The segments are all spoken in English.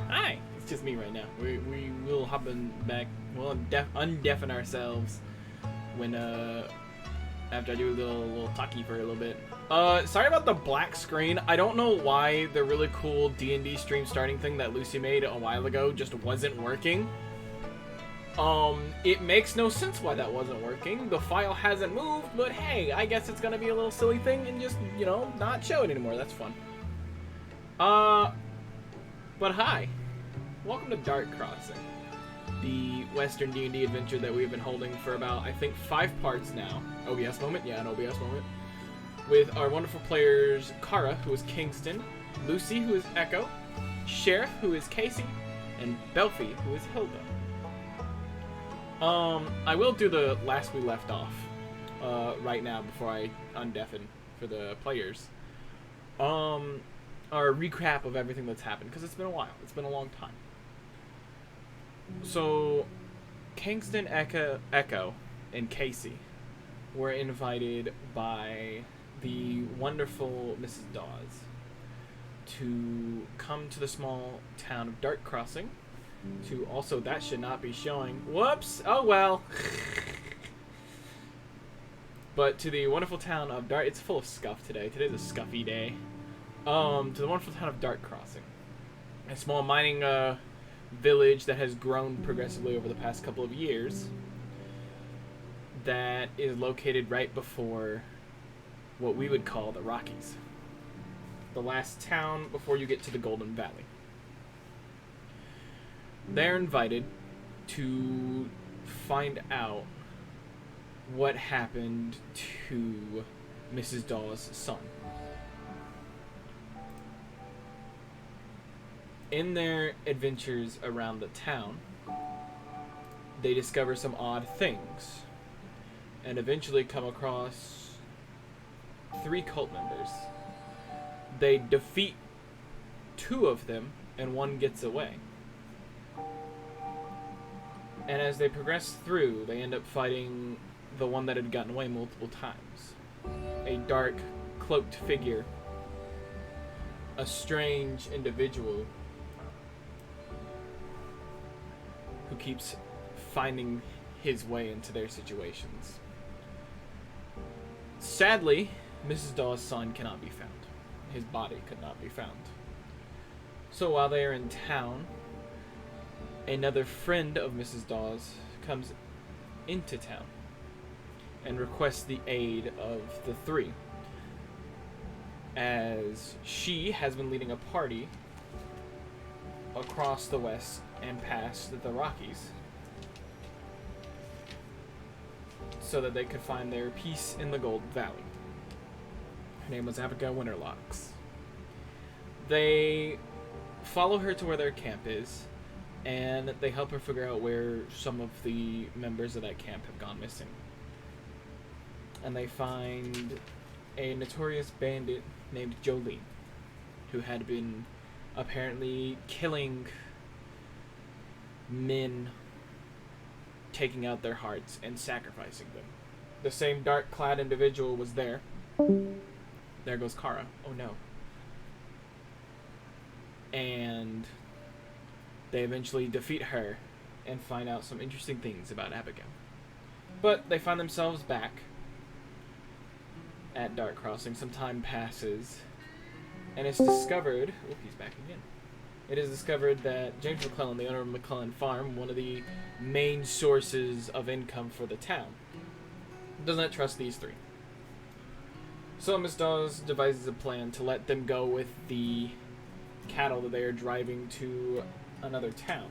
Hi, it's just me right now. We will hop in back. We'll undeafen ourselves when after I do a little talkie for a little bit. Sorry about the black screen. I don't know why the really cool D&D stream starting thing that Lucy made a while ago just wasn't working. It makes no sense why that wasn't working. The file hasn't moved, but hey, I guess it's gonna be a little silly thing and just, you know, not show it anymore. That's fun. But hi. Welcome to Dark Crossing, the Western D&D adventure that we've been holding for about, I think, 5 parts now. OBS moment? Yeah, an OBS moment. With our wonderful players, Kara, who is Kingston, Lucy, who is Echo, Sheriff, who is Casey, and Belphie, who is Hilda. I will do the last we left off, right now before I undeafen for the players. Our recap of everything that's happened, because it's been a while. It's been a long time. So, Kingston, Echo, and Casey were invited by the wonderful Mrs. Dawes to come to the small town of Dark Crossing. To also, that should not be showing. Whoops! Oh well. But to the wonderful town of Dark, it's full of scuff today. Today's a scuffy day. To the wonderful town of Dark Crossing, a small mining village that has grown progressively over the past couple of years, that is located right before what we would call the Rockies, the last town before you get to the Golden Valley. They're invited to find out what happened to Mrs. Dawes' son. In their adventures around the town, they discover some odd things, and eventually come across 3 cult members. They defeat 2 of them, and 1 gets away. And as they progress through, they end up fighting the one that had gotten away multiple times. A dark, cloaked figure. A strange individual who keeps finding his way into their situations. Sadly, Mrs. Dawes' son cannot be found. His body could not be found. So while they are in town, another friend of Mrs. Dawes comes into town and requests the aid of the three, as she has been leading a party across the west and past the Rockies so that they could find their peace in the Gold Valley. Her name was Abigail Winterlocks. They follow her to where their camp is, and they help her figure out where some of the members of that camp have gone missing. And they find a notorious bandit named Jolene, who had been apparently killing men, taking out their hearts and sacrificing them. The same dark-clad individual was there. There goes Kara. Oh no. And they eventually defeat her and find out some interesting things about Abigail. But they find themselves back at Dark Crossing. Some time passes, and it's discovered... Oh, he's back again. It is discovered that James McClellan, the owner of McClellan Farm, one of the main sources of income for the town, does not trust these three. So Miss Dawes devises a plan to let them go with the cattle that they are driving to another town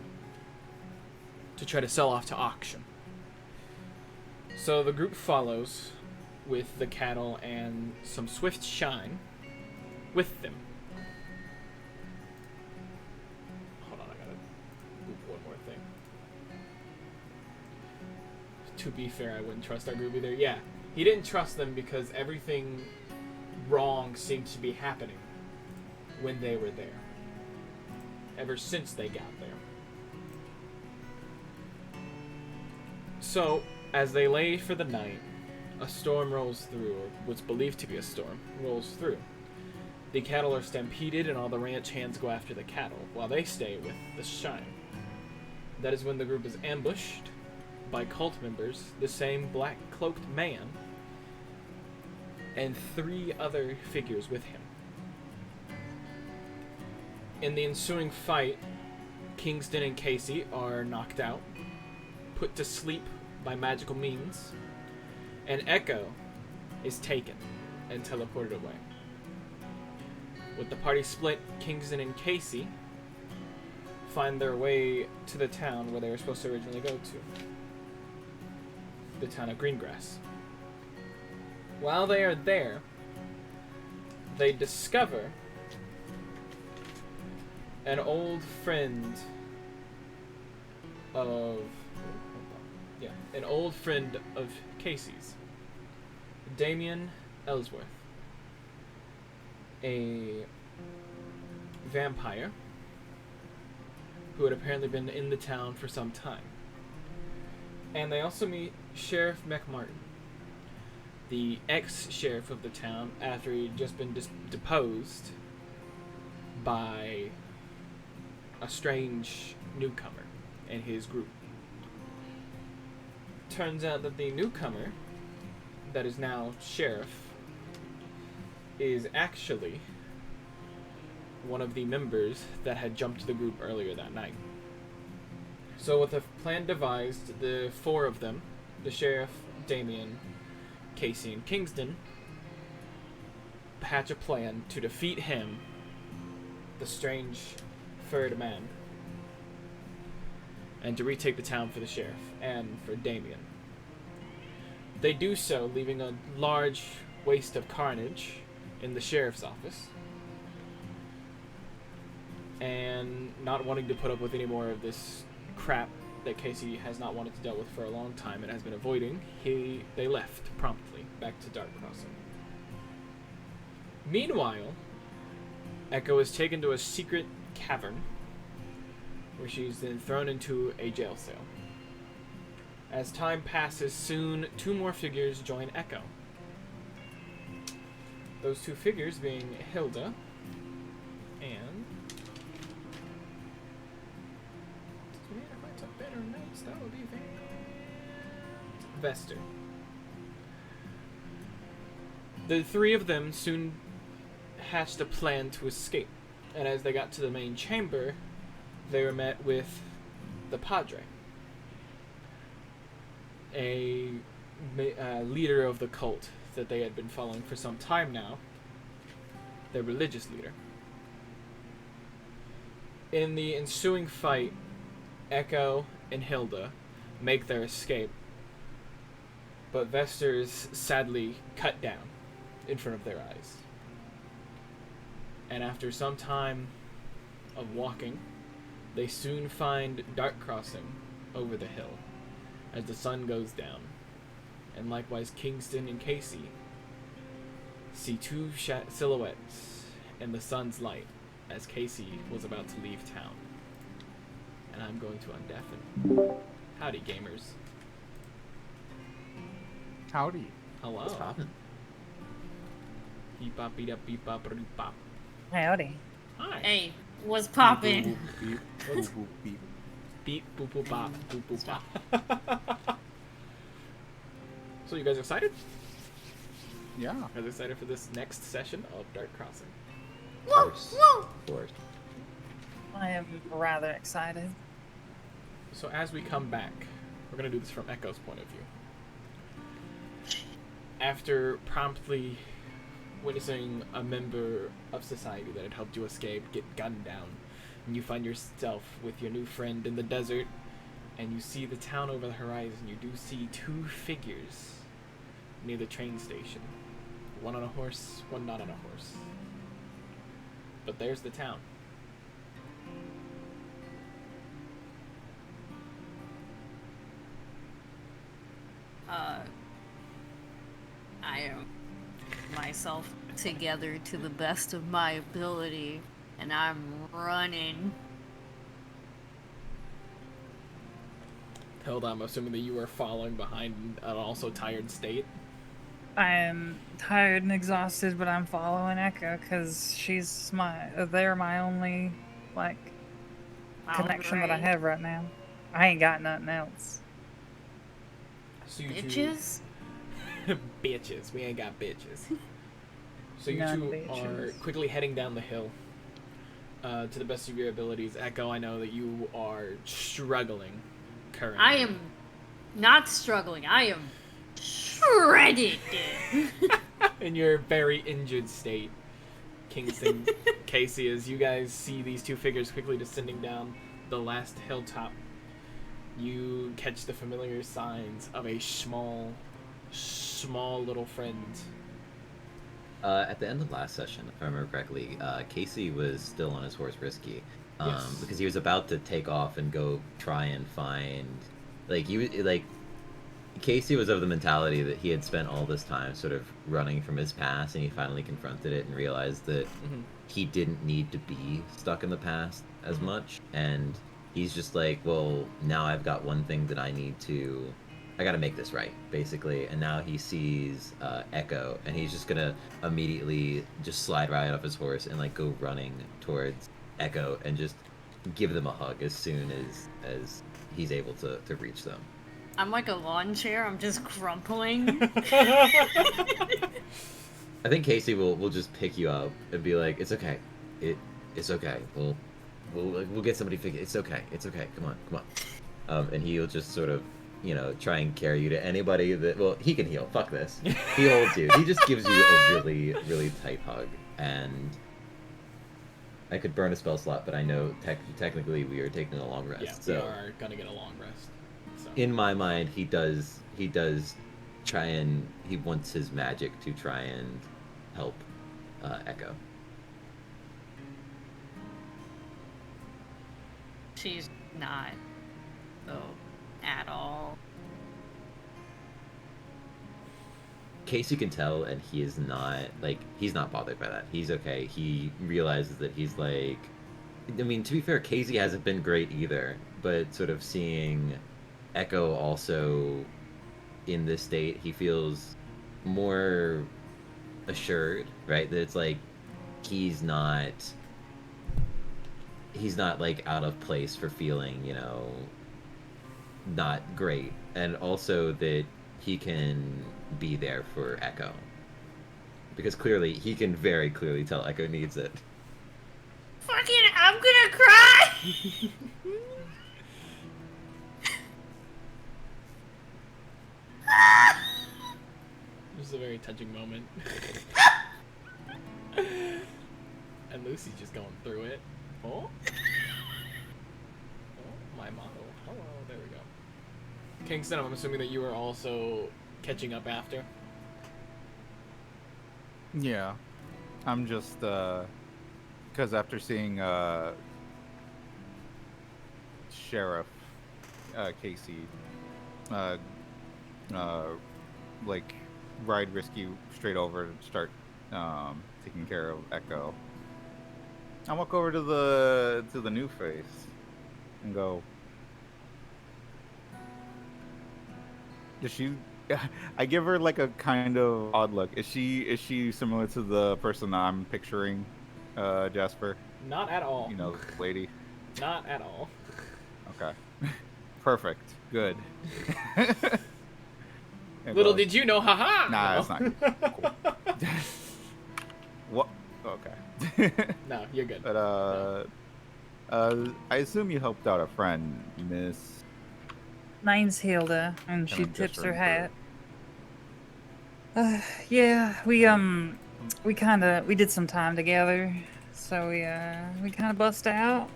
to try to sell off to auction. So the group follows with the cattle and some swift shine with them. Hold on, I gotta move one more thing. To be fair, I wouldn't trust our group either. Yeah, he didn't trust them because everything wrong seemed to be happening when they were there. Ever since they got there. So, as they lay for the night, a storm rolls through, or what's believed to be a storm, rolls through. The cattle are stampeded and all the ranch hands go after the cattle, while they stay with the shine. That is when the group is ambushed by cult members, the same black-cloaked man, and 3 other figures with him. In the ensuing fight, Kingston and Casey are knocked out, put to sleep by magical means, and Echo is taken and teleported away. With the party split, Kingston and Casey find their way to the town where they were supposed to originally go to. The town of Greengrass. While they are there, they discover an old friend of... an old friend of Casey's. Damien Ellsworth. A vampire who had apparently been in the town for some time. And they also meet Sheriff McMartin, the ex-sheriff of the town, after he'd just been deposed by a strange newcomer and his group. Turns out that the newcomer, that is now sheriff, is actually one of the members that had jumped the group earlier that night. So with a plan devised, the 4 of them, the sheriff, Damien, Casey, and Kingston, hatch a plan to defeat him, the strange furred man, and to retake the town for the sheriff and for Damien. They do so, leaving a large waste of carnage in the sheriff's office, and not wanting to put up with any more of this crap that Casey has not wanted to deal with for a long time and has been avoiding, they left promptly back to Dark Crossing. Meanwhile, Echo is taken to a secret cavern where she's then thrown into a jail cell. As time passes, soon 2 more figures join Echo. Those 2 figures being Hilda and... Man, if I took better now. So that would be Vester. The three of them soon hatched a plan to escape, and as they got to the main chamber, they were met with the Padre, a leader of the cult that they had been following for some time now, their religious leader. In the ensuing fight, Echo and Hilda make their escape, but Vester's sadly cut down in front of their eyes. And after some time of walking, they soon find Dark Crossing over the hill as the sun goes down. And likewise, Kingston and Casey see two silhouettes in the sun's light as Casey was about to leave town. And I'm going to undeafen. Howdy, gamers. Howdy. Hello. What's poppin'? Beep bop beep up beep bop beep bop. Howdy. Hi. Hey, what's poppin'? Beep, boop, boop, beep. Beep boop boop bop boop boop bop. So you guys excited? Yeah. You guys excited for this next session of Dark Crossing? Woo, woo. Of course. I am rather excited. So as we come back, we're going to do this from Echo's point of view. After promptly witnessing a member of society that had helped you escape get gunned down, and you find yourself with your new friend in the desert, and you see the town over the horizon, you do see two figures near the train station. One on a horse, one not on a horse. But there's the town. I am myself together to the best of my ability, and I'm running. Hilda, I'm assuming that you are following behind in an also tired state. I am tired and exhausted, but I'm following Echo because they're my only, connection that I have right now. I ain't got nothing else. So you Bitches? Bitches. We ain't got bitches. So you None two bitches. are quickly heading down the hill. To the best of your abilities. Echo, I know that you are struggling currently. I am not struggling. I am shredded. In your very injured state. Kingston, Casey, as you guys see these two figures quickly descending down the last hilltop, you catch the familiar signs of a small little friend. At the end of last session, if I remember correctly, Casey was still on his horse Risky. Yes. Because he was about to take off and go try and find... Casey was of the mentality that he had spent all this time sort of running from his past, and he finally confronted it and realized that he didn't need to be stuck in the past as much. And he's just like, well, now I've got one thing that I gotta make this right, basically. And now he sees Echo, and he's just gonna immediately just slide right off his horse and go running towards Echo and just give them a hug as soon as he's able to reach them. I'm like a lawn chair. I'm just crumpling. I think Casey will just pick you up and be like, "It's okay, it's okay. We'll get somebody figured. It's okay. Come on." And he'll just sort of, try and carry you to anybody that. Well, he can heal. Fuck this. He holds you. He just gives you a really, really tight hug. And I could burn a spell slot, but I know technically we are taking a long rest. Yeah, so we are gonna get a long rest. So. In my mind, he does try and he wants his magic to try and help Echo. She's not, though, at all. Casey can tell, and he is not he's not bothered by that. He's okay. He realizes that he's to be fair, Casey hasn't been great either, but sort of seeing Echo also in this state, he feels more assured, right? That it's he's not out of place for feeling, not great, and also that he can be there for Echo. Because clearly, he can very clearly tell Echo needs it. Fucking, I'm gonna cry! This is a very touching moment. And Lucy's just going through it. Oh? Oh, my model. Hello, there we go. Kingston, I'm assuming that you were also catching up after. Yeah. I'm just, because after seeing, Sheriff, Casey, like, ride Risky straight over to start, taking care of Echo. I walk over to the new face and go, does she... I give her like a kind of odd look. Is she similar to the person I'm picturing, Jasper? Not at all. You know, the lady. Not at all. Okay. Perfect. Good. Little did you know, haha! Nah, No. it's not. Cool. What? Okay. No, you're good. But I assume you helped out a friend, Miss. Name's Hilda, and she Kinda tips her different, hat. Yeah, we did some time together, so we kind of bust out,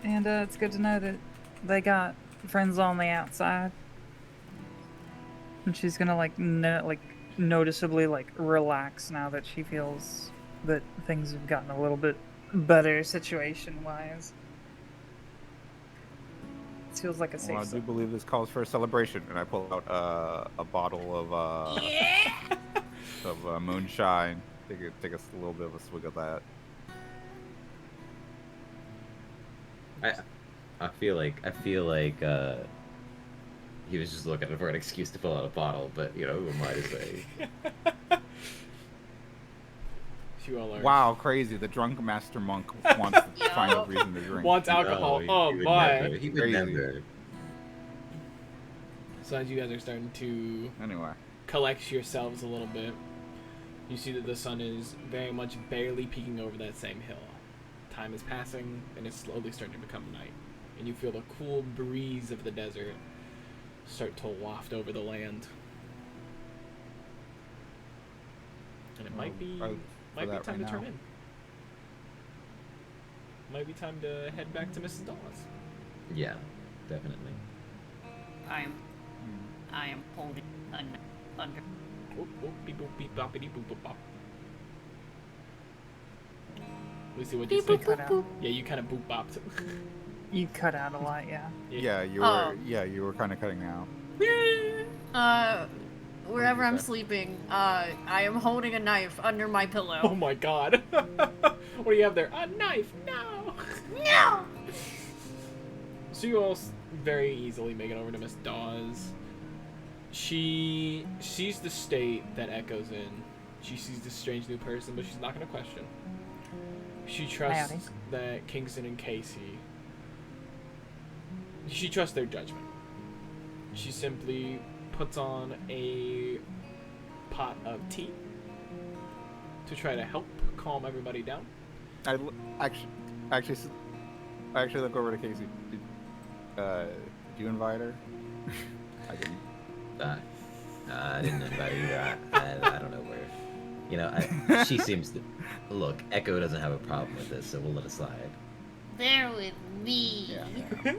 and it's good to know that they got friends on the outside. And she's gonna noticeably relax now that she feels that things have gotten a little bit better situation-wise. It feels like a safe Well, I do zone. believe this calls for a celebration, and I pull out a bottle of moonshine. Take us a little bit of a swig of that. I feel like he was just looking for an excuse to pull out a bottle, but you know, who am I to say? You all are. Wow, crazy! The drunk master monk wants to find a reason to drink. Wants alcohol. No, Oh he would boy. never. He would Crazy. never. So as you guys are starting to Anyway, collect yourselves a little bit, you see that the sun is very much barely peeking over that same hill. Time is passing, and it's slowly starting to become night. And you feel the cool breeze of the desert start to waft over the land. And it might be time to turn in. Might be time to head back to Mrs. Dawes. Yeah, definitely. I am holding under. Boop, boop, beep, boop, beep, boppity, boop, boop, bop. Lucy, what'd you Beep, say? boop, boop, boop. Yeah, you kind of boop bopped. You cut out a lot, yeah. yeah, you Oh. were. Yeah, you were kind of cutting out. Wherever I'm say? sleeping, I am holding a knife under my Oh pillow. my god. What do you have there? A knife! No! No! So you all very easily make it over to Miss Dawes. She sees the state that Echo's in. She sees this strange new person, but she's not going to question. She trusts Howdy. that Kingston and Casey... She trusts their judgment. She simply puts on a pot of tea to try to help calm everybody down. I actually look over to Casey. Did you invite her? I didn't. I didn't invite her either. I don't know where. You know, she seems to... Look, Echo doesn't have a problem with this, so we'll let it slide. They're with me. Yeah.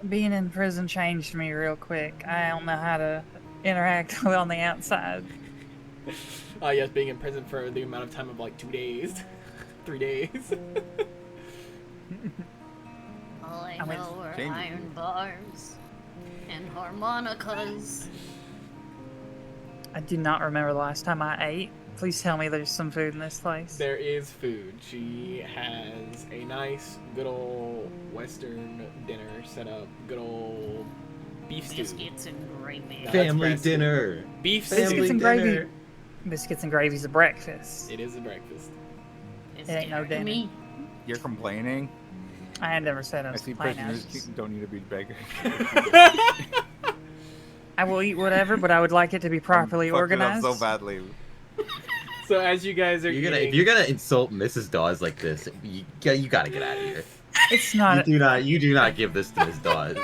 Being in prison changed me real quick. I don't know how to interact on the outside. Yes, being in prison for the amount of time of like 2 days. 3 days. All I I'm with- know are Changing. iron bars and harmonicas. I do not remember the last time I ate. Please tell me there's some food in this place. There is food. She has a nice, good old Western dinner set up. Good old beef stew. Biscuits and gravy. No. Family breast. dinner. Beef Biscuits stew. and gravy. Biscuits and gravy's a breakfast. It is a breakfast. It's It ain't no dinner to dinner. me. You're complaining? I had never said I I was see complaining. prisoners don't need to be beggars. I will eat whatever, but I would like it to be properly Fucked it up organized. so badly. So as you guys are eating, If you're gonna insult Mrs. Dawes like this, you gotta get out of here. It's not. You do not give this to Miss Dawes.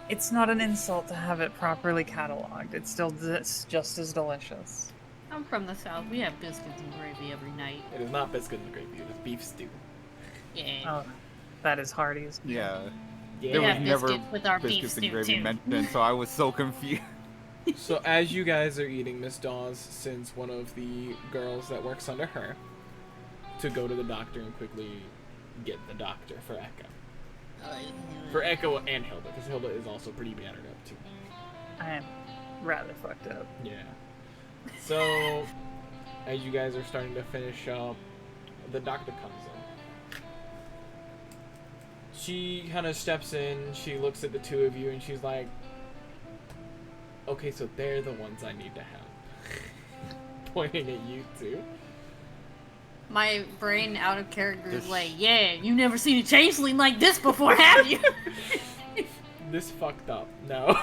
It's not an insult to have it properly cataloged. It's still just as delicious. I'm from the South. We have biscuits and gravy every night. it is not biscuits and gravy. It is beef stew. Yeah. Oh, that is Hardee's. Yeah. Yeah. There We was have never biscuits with our beef biscuits and stew, gravy too. mentioned, so I was so confused. So as you guys are eating, Miss Dawes sends one of the girls that works under her to go to the doctor and quickly get the doctor for Echo. For Echo and Hilda, because Hilda is also pretty battered up too. I am rather fucked up. Yeah. So, as you guys are starting to finish up, the doctor comes in. She kind of steps in, she looks at the two of you, and she's like, okay, so they're the ones I need to have. Pointing at you two. My brain out of character is like, yeah, you never seen a changeling like this before, have you? This fucked up. No.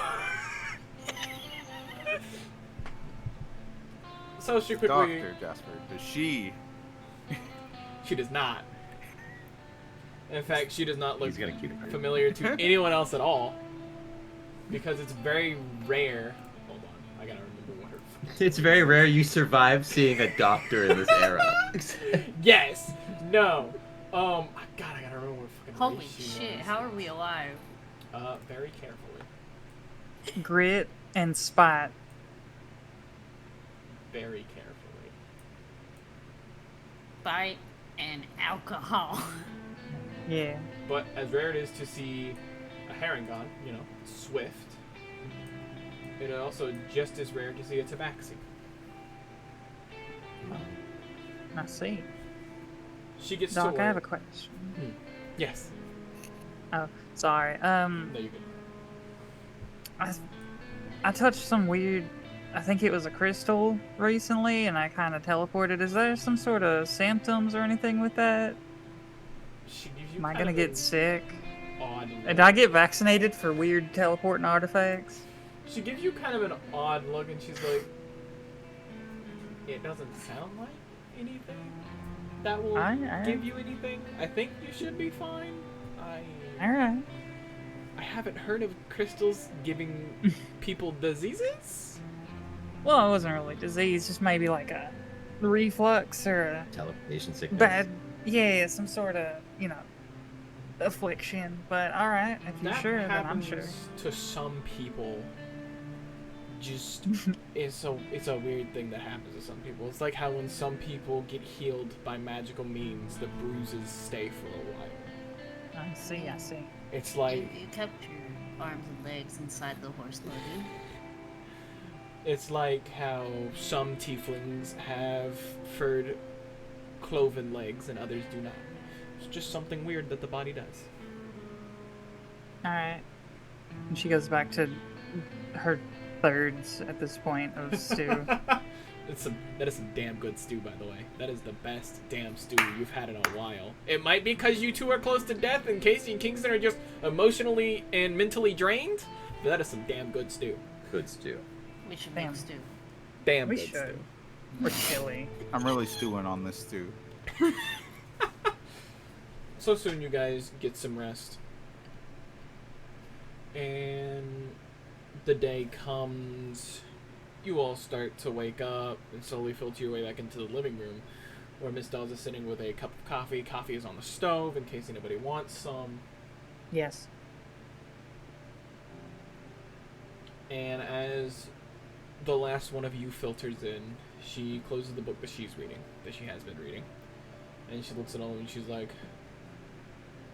So she quickly... Dr. Jasper, does she... She does not. In fact, she does not look He's gonna keep it. familiar to anyone else at all. Because it's very rare... Hold on, I gotta remember what her... It's very rare you survive seeing a doctor in this era. Yes! No! God, I gotta remember what fucking Holy race she shit, was. how are we alive? Very carefully. Grit and spite. Very carefully. Bite and alcohol. Yeah. But as rare it is to see a Harangon, you know, swift, it is also just as rare to see a Tabaxi. I see. She gets Doc, to I have a work. question. Yes. Oh, sorry. No, you can. I touched some weird. I think it was a crystal recently, and I kind of teleported. Is there some sort of symptoms or anything with that? She gives you Am I kind gonna of get an sick? odd Did I get vaccinated for weird teleporting artifacts? She gives you kind of an odd look, and she's like, "It doesn't sound like anything that will give you anything. I think you should be fine. All right. I haven't heard of crystals giving people diseases." Well, it wasn't really disease, just maybe like a reflux or a Teleportation sickness. bad, yeah, some sort of, affliction. But all right, if you're That sure, then I'm happens sure. to some people. Just it's a weird thing that happens to some people. It's like how when some people get healed by magical means, the bruises stay for a while. I see. It's like You kept your arms and legs inside the horse buggy. it's like how some tieflings have furred cloven legs and others do not. It's just something weird that the body does. All right. And she goes back to her thirds at this point of stew. That is some damn good stew, by the way. That is the best damn stew you've had in a while. It might be because you two are close to death and Casey and Kingston are just emotionally and mentally drained, but that is some damn good stew. Good stew. We should Damn. make stew. Damn We good should. stew. We're chilly. I'm really stewing on this too. So soon you guys get some rest. And the day comes, you all start to wake up and slowly filter your way back into the living room where Miss Dawes is sitting with a cup of coffee. Coffee is on the stove in case anybody wants some. Yes. And as the last one of you filters in, she closes the book that she's reading, that she has been reading. And she looks at all and she's like,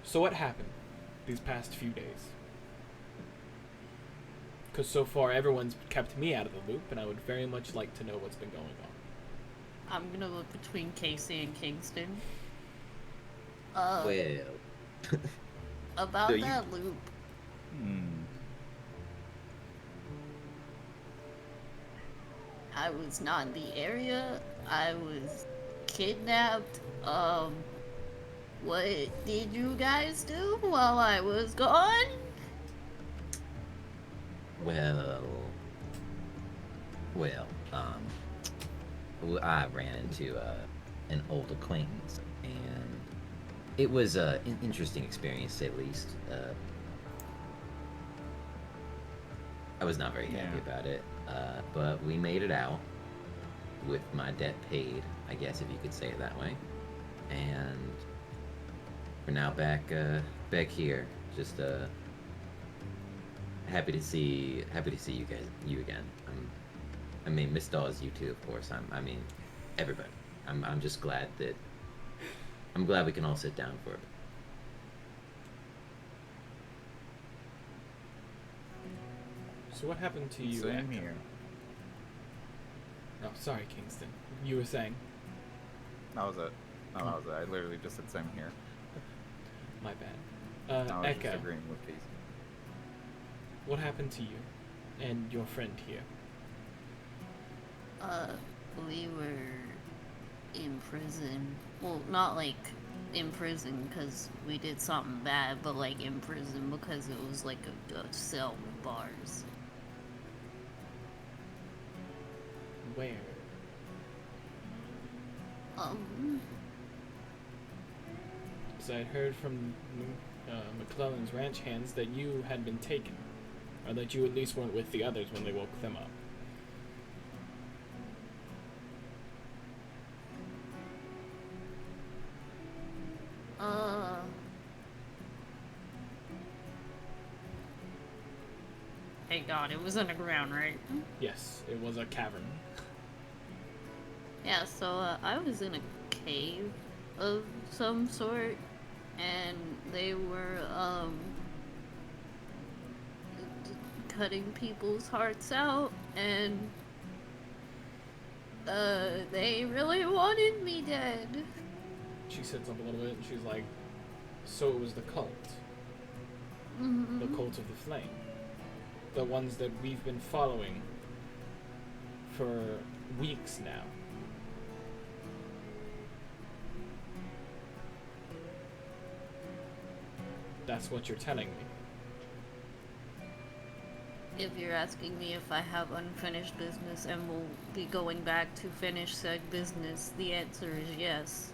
"So what happened these past few days? Because so far everyone's kept me out of the loop, and I would very much like to know what's been going on." I'm gonna look between Casey and Kingston. Well, About So you- that loop. I was not in the area. I was kidnapped. What did you guys do while I was gone? I ran into an old acquaintance, and it was an interesting experience, to say the least. I was not very happy about it, but we made it out with my debt paid, I guess, if you could say it that way. And we're now back here. Just happy to see you again. I mean, Miss Dawes, you too, of course. I mean, everybody. I'm just glad that I'm glad we can all sit down for a bit. So what happened to you? Same here. Oh, sorry, Kingston. You were saying. That was it. No, that was it. I literally just said same here. My bad. I was Echo. just agreeing with Casey. What happened to you and your friend here? We were in prison. Well, not like in prison because we did something bad, but like in prison because it was like a cell with bars. Where? So I heard from McClellan's ranch hands that you had been taken, or that you at least weren't with the others when they woke them up. Hey God, it was underground, right? Yes, it was a cavern. Yeah, so I was in a cave of some sort, and they were cutting people's hearts out, and they really wanted me dead. She sits up a little bit and she's like, so it was the cult. Mm-hmm. The cult of the flame. The ones that we've been following for weeks now. That's what you're telling me. If you're asking me if I have unfinished business and will be going back to finish said business, the answer is yes.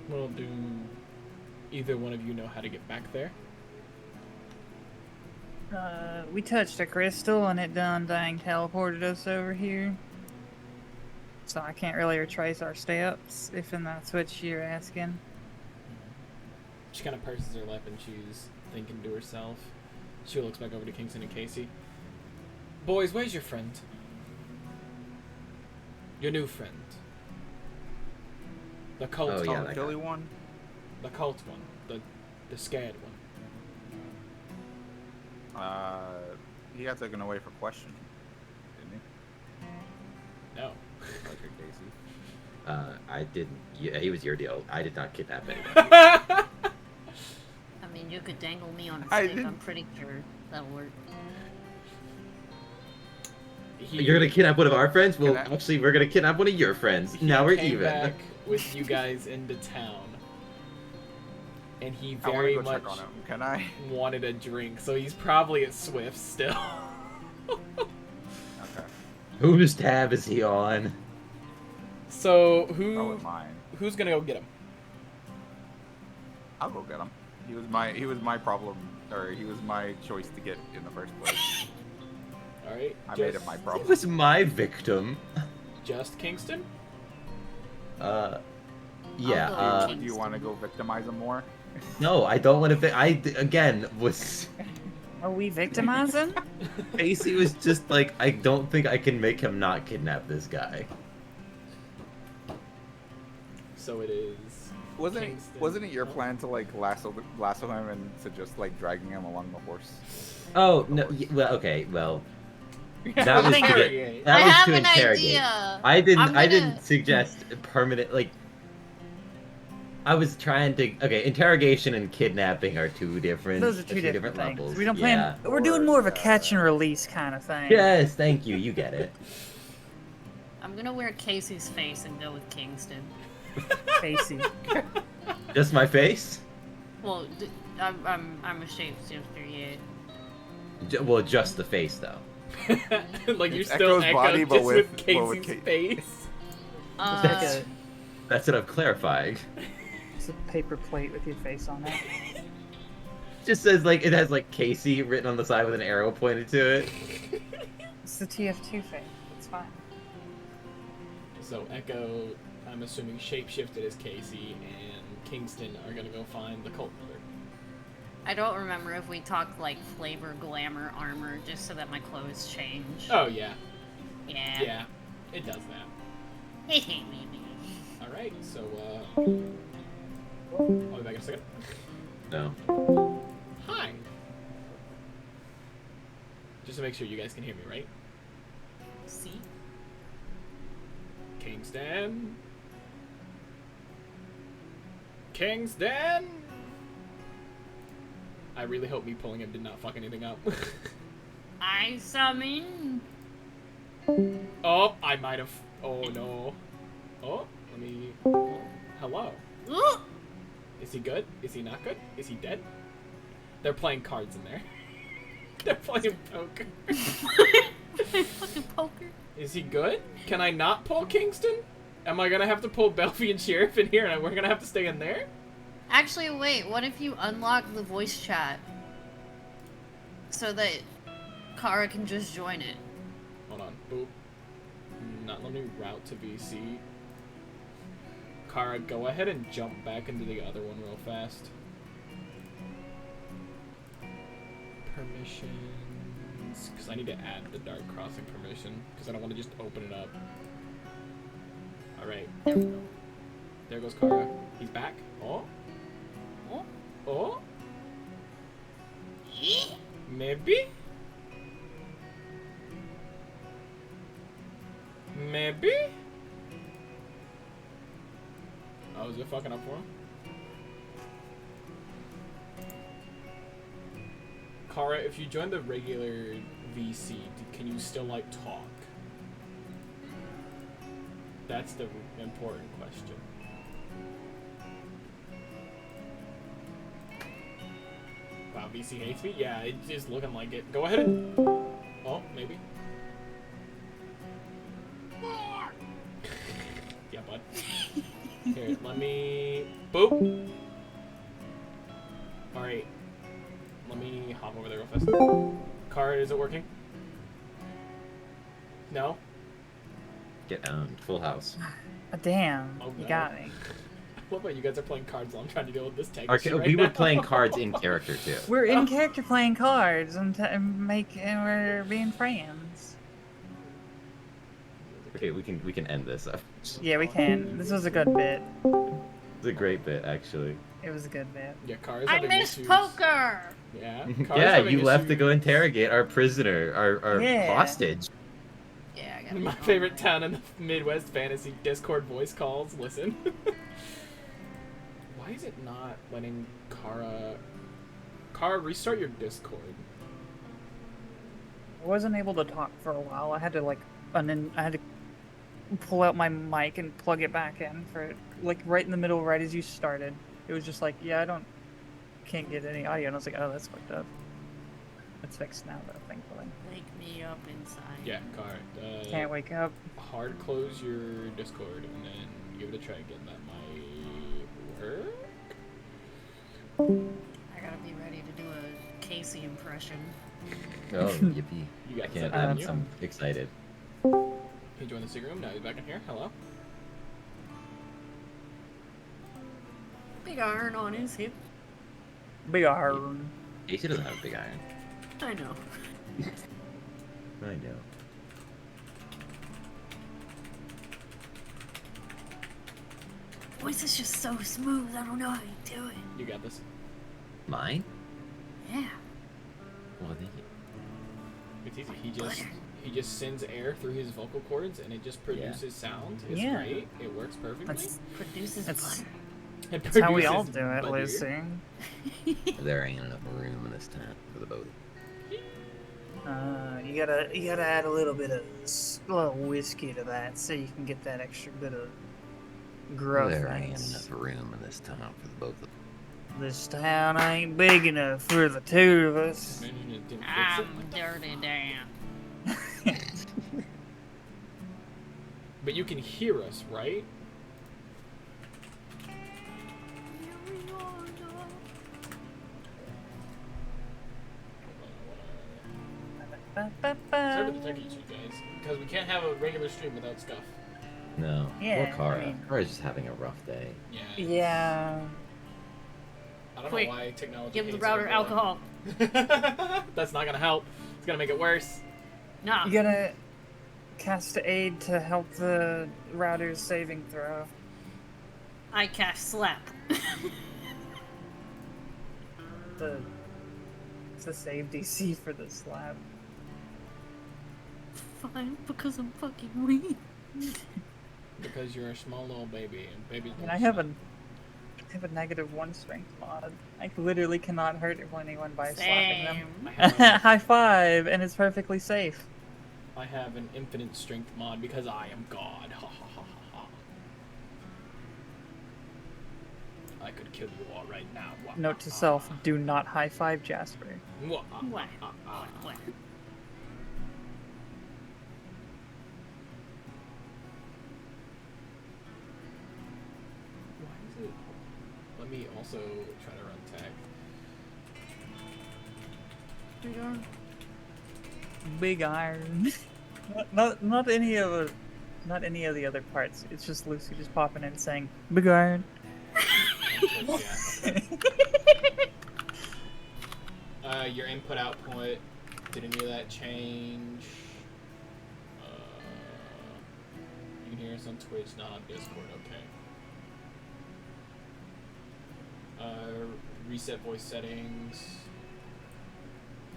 Well, do either one of you know how to get back there? We touched a crystal and it dang teleported us over here. So I can't really retrace our steps, if that's what you're asking. She kind of purses her lip and she's thinking to herself. She looks back over to Kingston and Casey. Boys, where's your friend? Your new friend. The cult Oh, yeah, one. that Philly one? The cult one. The scared one. He got taken away for questioning, didn't he? No. Like a Casey. I didn't. Yeah, he was your deal. I did not kidnap anyone. I mean, you could dangle me on a I stick. I'm didn't- pretty sure that'll work. You're gonna kidnap one of our friends? Well, Can I- actually, we're gonna kidnap one of your friends. He Now we're came even. back with you guys into town. And he I want very to go much check on him. Can I? wanted a drink, so he's probably at Swift still. Okay. Whose tab is he on? So Probably mine. who's gonna go get him? I'll go get him. He was my problem, or he was my choice to get in the first place. All right. I made it my He problem. was my victim. Just Kingston? Yeah. I'll go Do you want to go victimize him more? No, I don't want to. Again was. Are we victimizing? Casey was just like, I don't think I can make him not kidnap this guy. So it is. Wasn't it your plan to like lasso him and to just like dragging him along the horse? Oh no. Well, okay. Well, that was to Interrogate. get. That I was have to an interrogate. idea. I didn't. I'm I gonna- didn't suggest permanent. Like, I was trying to. Okay, interrogation and kidnapping are two different. Those are two different things. levels. We don't Yeah. plan. We're doing more of a catch and release kind of thing. Yes, thank you. You get it. I'm gonna wear Casey's face and go with Kingston. Facey. Just my face? Well, I'm a shapeshifter, yeah. Well, just the face, though. Like you're It's still Echo's Echo, body, just but with with Casey's Kate. face. That's- That's what I'm clarifying. It's a paper plate with your face on it. Just says, like, it has, like, Casey written on the side with an arrow pointed to it. It's the TF2 face. It's fine. So Echo, I'm assuming shapeshifted as Casey, and Kingston are gonna go find the cult leader. I don't remember if we talked like flavor, glamour, armor, just so that my clothes change. Oh yeah, Yeah. yeah, it does that. Hey, maybe. All right, so I'll be back in a second. No. Hi. Just to make sure you guys can hear me, right? See? Kingston. Kingston. I really hope me pulling him did not fuck anything up. I summon. Oh, I might have. Oh no. Oh, let me. Hello. Ooh! Is he good? Is he not good? Is he dead? They're playing cards in there. They're playing poker. Fucking poker. Is he good? Can I not pull Kingston? Am I gonna have to pull Belphie and Sheriff in here and we're gonna have to stay in there? Actually, wait. What if you unlock the voice chat so that Kara can just join it? Hold on. Boop. Not let me route to VC. Kara, go ahead and jump back into the other one real fast. Permissions. Because I need to add the Dark Crossing permission. Because I don't want to just open it up. Alright. There we go. There goes Kara. He's back. Oh. Oh? Oh. Maybe? Maybe? Oh, is it fucking up for him? Kara, if you join the regular VC, can you still, like, talk? That's the important question. Wow, VC hates me? Yeah, it's just looking like it. Go ahead and... Oh, maybe. Yeah, bud. Here, let me... Boop! Alright. Let me hop over there real fast. Kara, is it working? No? Get owned. Full house. Damn, Oh, you no. got me. I love how you guys are playing cards while I'm trying to deal with this text. We were playing cards in character, too. We're in character playing cards and and we're being friends. Okay, we can end this up. Yeah, we can. This was a good bit. It's a great bit, actually. It was a good bit. Yeah, Kara's I having miss issues. poker! Yeah. Yeah, you left to go interrogate our prisoner, our Yeah. hostage. Yeah, I got My favorite town in the Midwest fantasy Discord voice calls. Listen. Why is it not letting Kara... Kara, restart your Discord. I wasn't able to talk for a while. I had to I had to pull out my mic and plug it back in for like right in the middle, right as you started. It was just like, yeah, can't get any audio, and I was like, oh, that's fucked up. It's fixed now though, thankfully. Wake me up inside. Yeah, Kara. Can't wake up. Hard close your Discord and then give it a try again. That might work. I gotta be ready to do a Casey impression. Oh, yippee. You I got can't. this. I'm excited. Can you join the secret room? Now you're back in here. Hello. Big iron on his hip. Big iron. Casey doesn't have a big iron. I know. I know. Voice is just so smooth. I don't know how you do it. You got this. Mine? Yeah. Well, thank you. It's easy. He just sends air through his vocal cords and it just produces sound. It's Yeah. great. It works perfectly. That's Produces That's- butter. It That's how we all produces do it, butter. Lucy. There ain't enough room in this tent for the both. You gotta add a little bit of little whiskey to that so you can get that extra bit of growth. There ain't enough room in this town for the both of them. This town ain't big enough for the two of us. Imagine it didn't fix it. I'm dirty Dan. But you can hear us, right? Sorry to take you guys, because we can't have a regular stream without stuff. No. Yeah, Poor Kara. I mean- Kara's just having a rough day. Yeah. Yeah. I don't Quick, know why technology. Give the hates router everyone. alcohol. That's not gonna help. It's gonna make it worse. Nah. You gotta cast aid to help the router's saving throw. I cast slap. It's the save DC for the slab. Fine, because I'm fucking weak. Because you're a small little baby, and babies. And I have a -1 strength mod. I literally cannot hurt anyone by slapping them. Same. I have, High five, and it's perfectly safe. I have an infinite strength mod because I am God. Ha ha ha ha ha. I could kill you all right now. Wah, Note to ah, self: do not high five Jasper. wah, ah, What? ah, ah. What? Why is it? Let me also try to run tag. Big iron. not any of the other parts. It's just Lucy just popping in saying big iron. Yeah, okay. Your input output. Did any of that change? You can hear us on Twitch, not on Discord. Okay. Reset voice settings.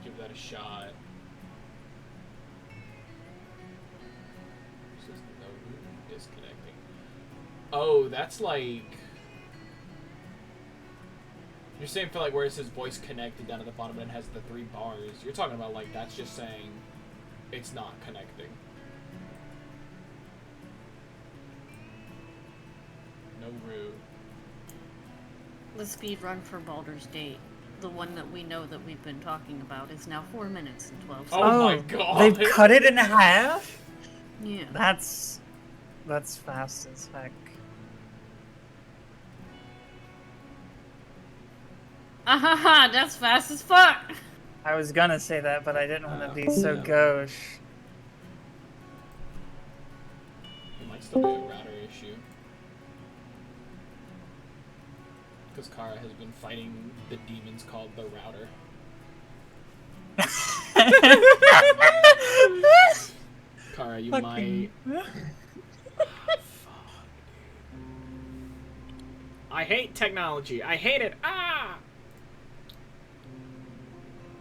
Give that a shot. Just no disconnecting. Oh, that's like. You're saying for like where it says voice connected down at the bottom and it has the 3 bars. You're talking about like that's just saying it's not connecting. No root. The speed run for Baldur's Gate, the one that we know that we've been talking about, is now 4 minutes and 12 seconds. Oh my god. They've cut it in half. Yeah. That's fast as heck. Ahaha, that's fast as fuck! I was gonna say that, but I didn't want to be so gauche. It might still be a router issue. Because Kara has been fighting the demons called the router. Kara, you might. Fuck. I hate technology. I hate it. Ah!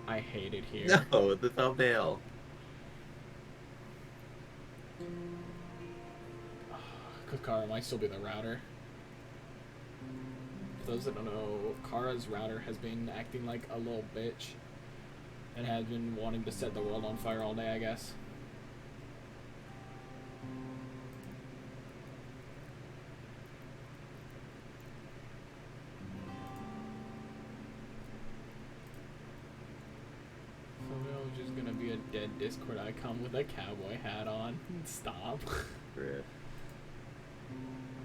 I hate it here. No, the thumbnail. Because Kara might still be the router. For those that don't know, Kara's router has been acting like a little bitch. And has been wanting to set the world on fire all day, I guess. Photo is just gonna be a dead Discord icon with a cowboy hat on. Stop. Rip.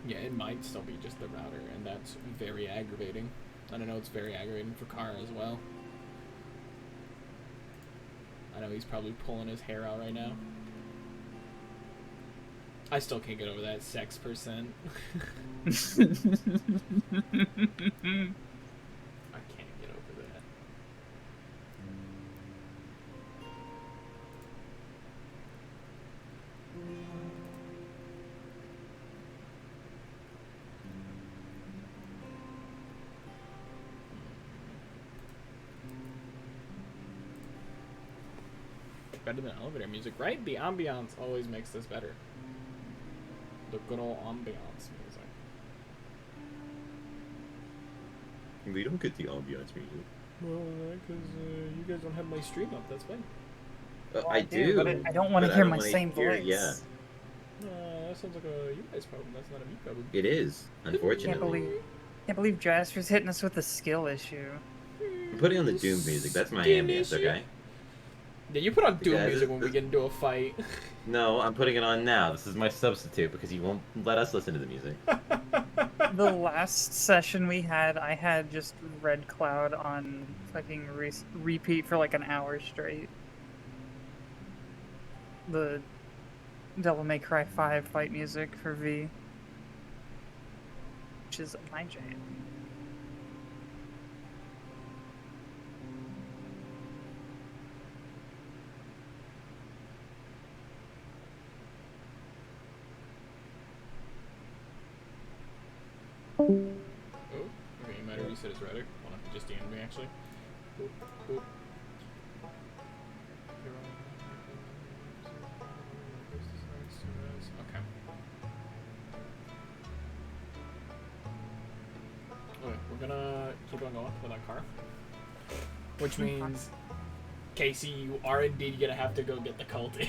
Yeah, it might still be just the router, and that's very aggravating. I don't know, it's very aggravating for Kara as well. I know he's probably pulling his hair out right now. I still can't get over that sex percent. I can't get over that. Better than elevator music, right? The ambiance always makes this better. The good old ambiance music. We don't get the ambiance music. Well, because you guys don't have my stream up, that's fine. Well, I do, but I don't want to but I hear don't my wanna same hear- voice. yeah. That sounds like a you guys problem. That's not a me problem. It is, unfortunately. Can't believe Jasper's hitting us with a skill issue. I'm putting on the Doom music. That's my Skin ambience, issue. okay? Yeah, you put on Doom Yeah, music when we get into a fight. No, I'm putting it on now. This is my substitute because you won't let us listen to the music. The last session we had, I had just Red Cloud on fucking repeat for like an hour straight. The Devil May Cry 5 fight music for V. Which is my jam. Oh, okay, you might have reset his rhetoric. Hold on, just DM'd me actually. Boop, boop. Okay. Okay, we're gonna keep on going with our car. Which means, Casey, you are indeed gonna have to go get the cultist.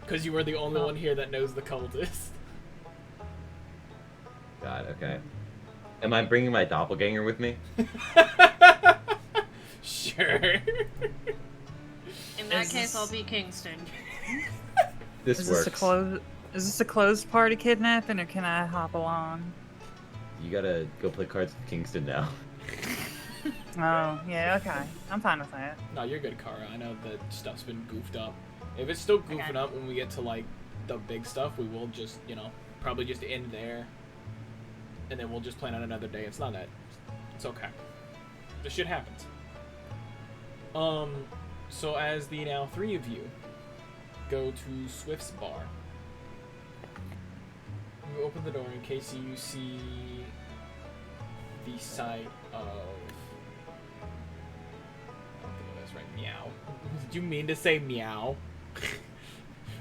Because you were the only one here that knows the cultist. God, okay. Am I bringing my doppelganger with me? Sure. In that case, I'll be Kingston. This Is works. this a closed party kidnapping, or can I hop along? You gotta go play cards with Kingston now. Oh, yeah, okay. I'm fine with that. No, you're good, Kara. I know that stuff's been goofed up. If it's still goofing up when we get to, like, the big stuff, we will just, you know, probably just end there. And then we'll just plan on another day. It's not that. It's okay. This shit happens. So as the now three of you go to Swift's bar, you open the door and Casey, you see the sight of... I don't think that's right. Meow. Did you mean to say meow?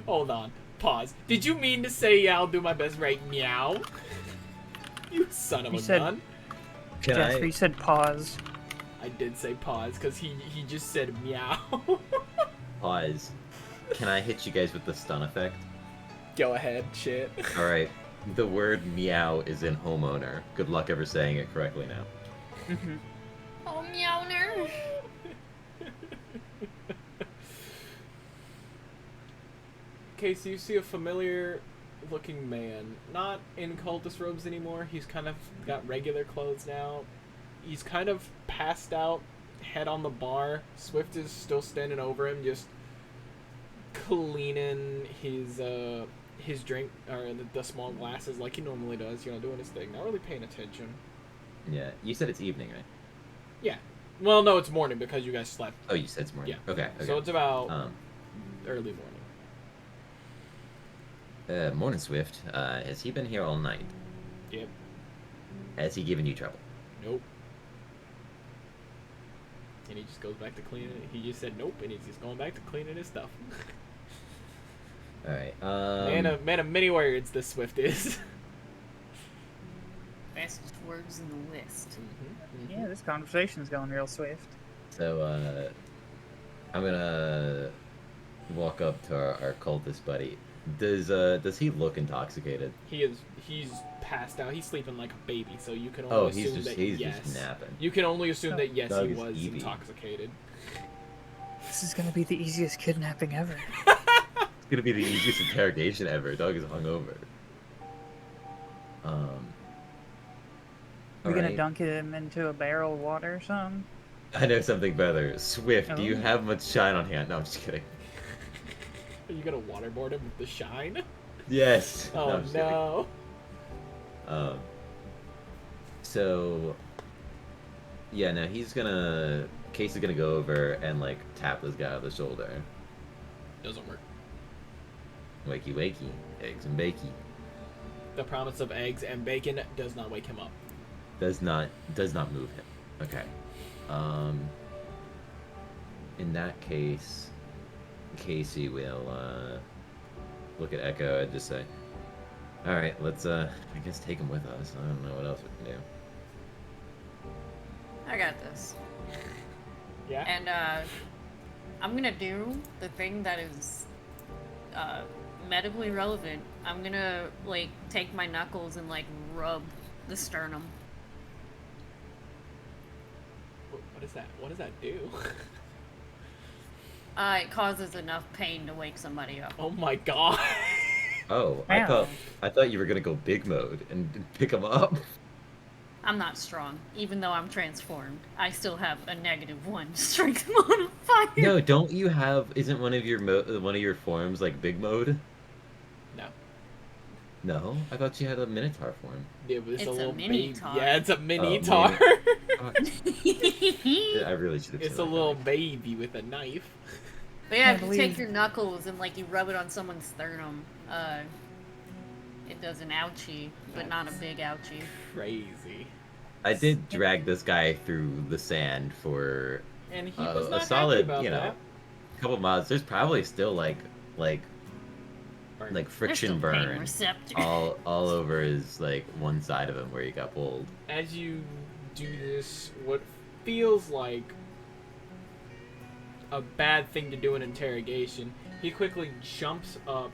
Hold on. Pause. Did you mean to say, yeah, I'll do my best, right? Meow? You son of a gun. Can Jasper, I... you said pause. I did say pause, because he just said meow. Pause. Can I hit you guys with the stun effect? Go ahead, shit. Alright. The word meow is in homeowner. Good luck ever saying it correctly now. Oh, meowner. Casey, you see a familiar looking man. Not in cultist robes anymore. He's kind of got regular clothes now. He's kind of passed out, head on the bar. Swift is still standing over him, just cleaning his drink, or the small glasses like he normally does, you know, doing his thing. Not really paying attention. Yeah, you said it's evening, right? Yeah. Well, no, it's morning because you guys slept. Oh, you said it's morning. Yeah. Okay. So it's about early morning. Morning, Swift. Has he been here all night? Yep. Has he given you trouble? Nope. And he just goes back to cleaning it. He just said nope, and he's just going back to cleaning his stuff. Alright, Man of many words, this Swift is. Best words in the West. Yeah, this conversation's going real swift. So, I'm gonna walk up to our cultist buddy. Does he look intoxicated? He's passed out. He's sleeping like a baby, so you can only Oh, assume he's that just napping. You can only assume that yes, Doug he is was Evie. intoxicated. This is gonna be the easiest kidnapping ever. It's gonna be the easiest interrogation ever. Doug is hungover. We're gonna alright. dunk him into a barrel of water or something? I know something better. Swift, do you Oh. have much shine on hand? No, I'm just kidding. Are you gonna waterboard him with the shine? Yes. Oh I'm just kidding. no. So, yeah, no, Case is gonna go over and, like, tap this guy on the shoulder. Doesn't work. Wakey, wakey, eggs and bakey. The promise of eggs and bacon does not wake him up. Does not move him. Okay. In that case, Casey will, look at Echo and just say, alright, let's, I guess take him with us. I don't know what else we can do. I got this. Yeah? And, I'm gonna do the thing that is medically relevant. I'm gonna like take my knuckles and like rub the sternum. What is that? What does that do? It causes enough pain to wake somebody up. Oh my god. Oh, Wow. I thought you were gonna go big mode and pick him up. I'm not strong, even though I'm transformed. I still have a -1 strength modifier. No, don't you have? Isn't one of your one of your forms like big mode? No. No, I thought you had a Minotaur form. Yeah, but it's It's a a little mini baby. tar. Yeah, it's a mini Oh, tar. I really should have. It's said a that. little baby with a knife. But yeah, I if you believe- take your knuckles and like you rub it on someone's sternum, it does an ouchie, but not a big ouchie. Crazy. I did drag this guy through the sand for And he was a not solid, happy about you know, that. couple miles. There's probably still like Burn. friction There's still pain burn receptor. all over his like one side of him where he got pulled. As you do this, what feels like a bad thing to do in interrogation, he quickly jumps up,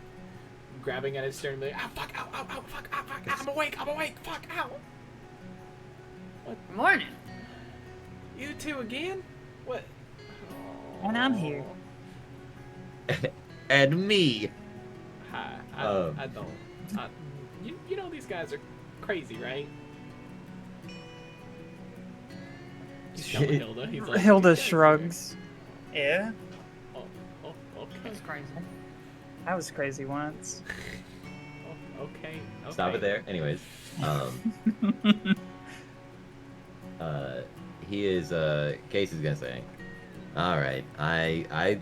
grabbing at his sternum, like, ah, fuck, ow, ow, ow, fuck, ow, fuck, I'm awake, fuck, ow. Morning. You two again? What? And I'm here. And me. Hi, I don't. You know these guys are crazy, right? He's telling Hilda. He's like, Hilda "You guys are- shrugs. Yeah, Oh, okay. That's crazy. I was crazy once. Okay. Stop it there. Anyways, he is. Casey's gonna say, "All right, I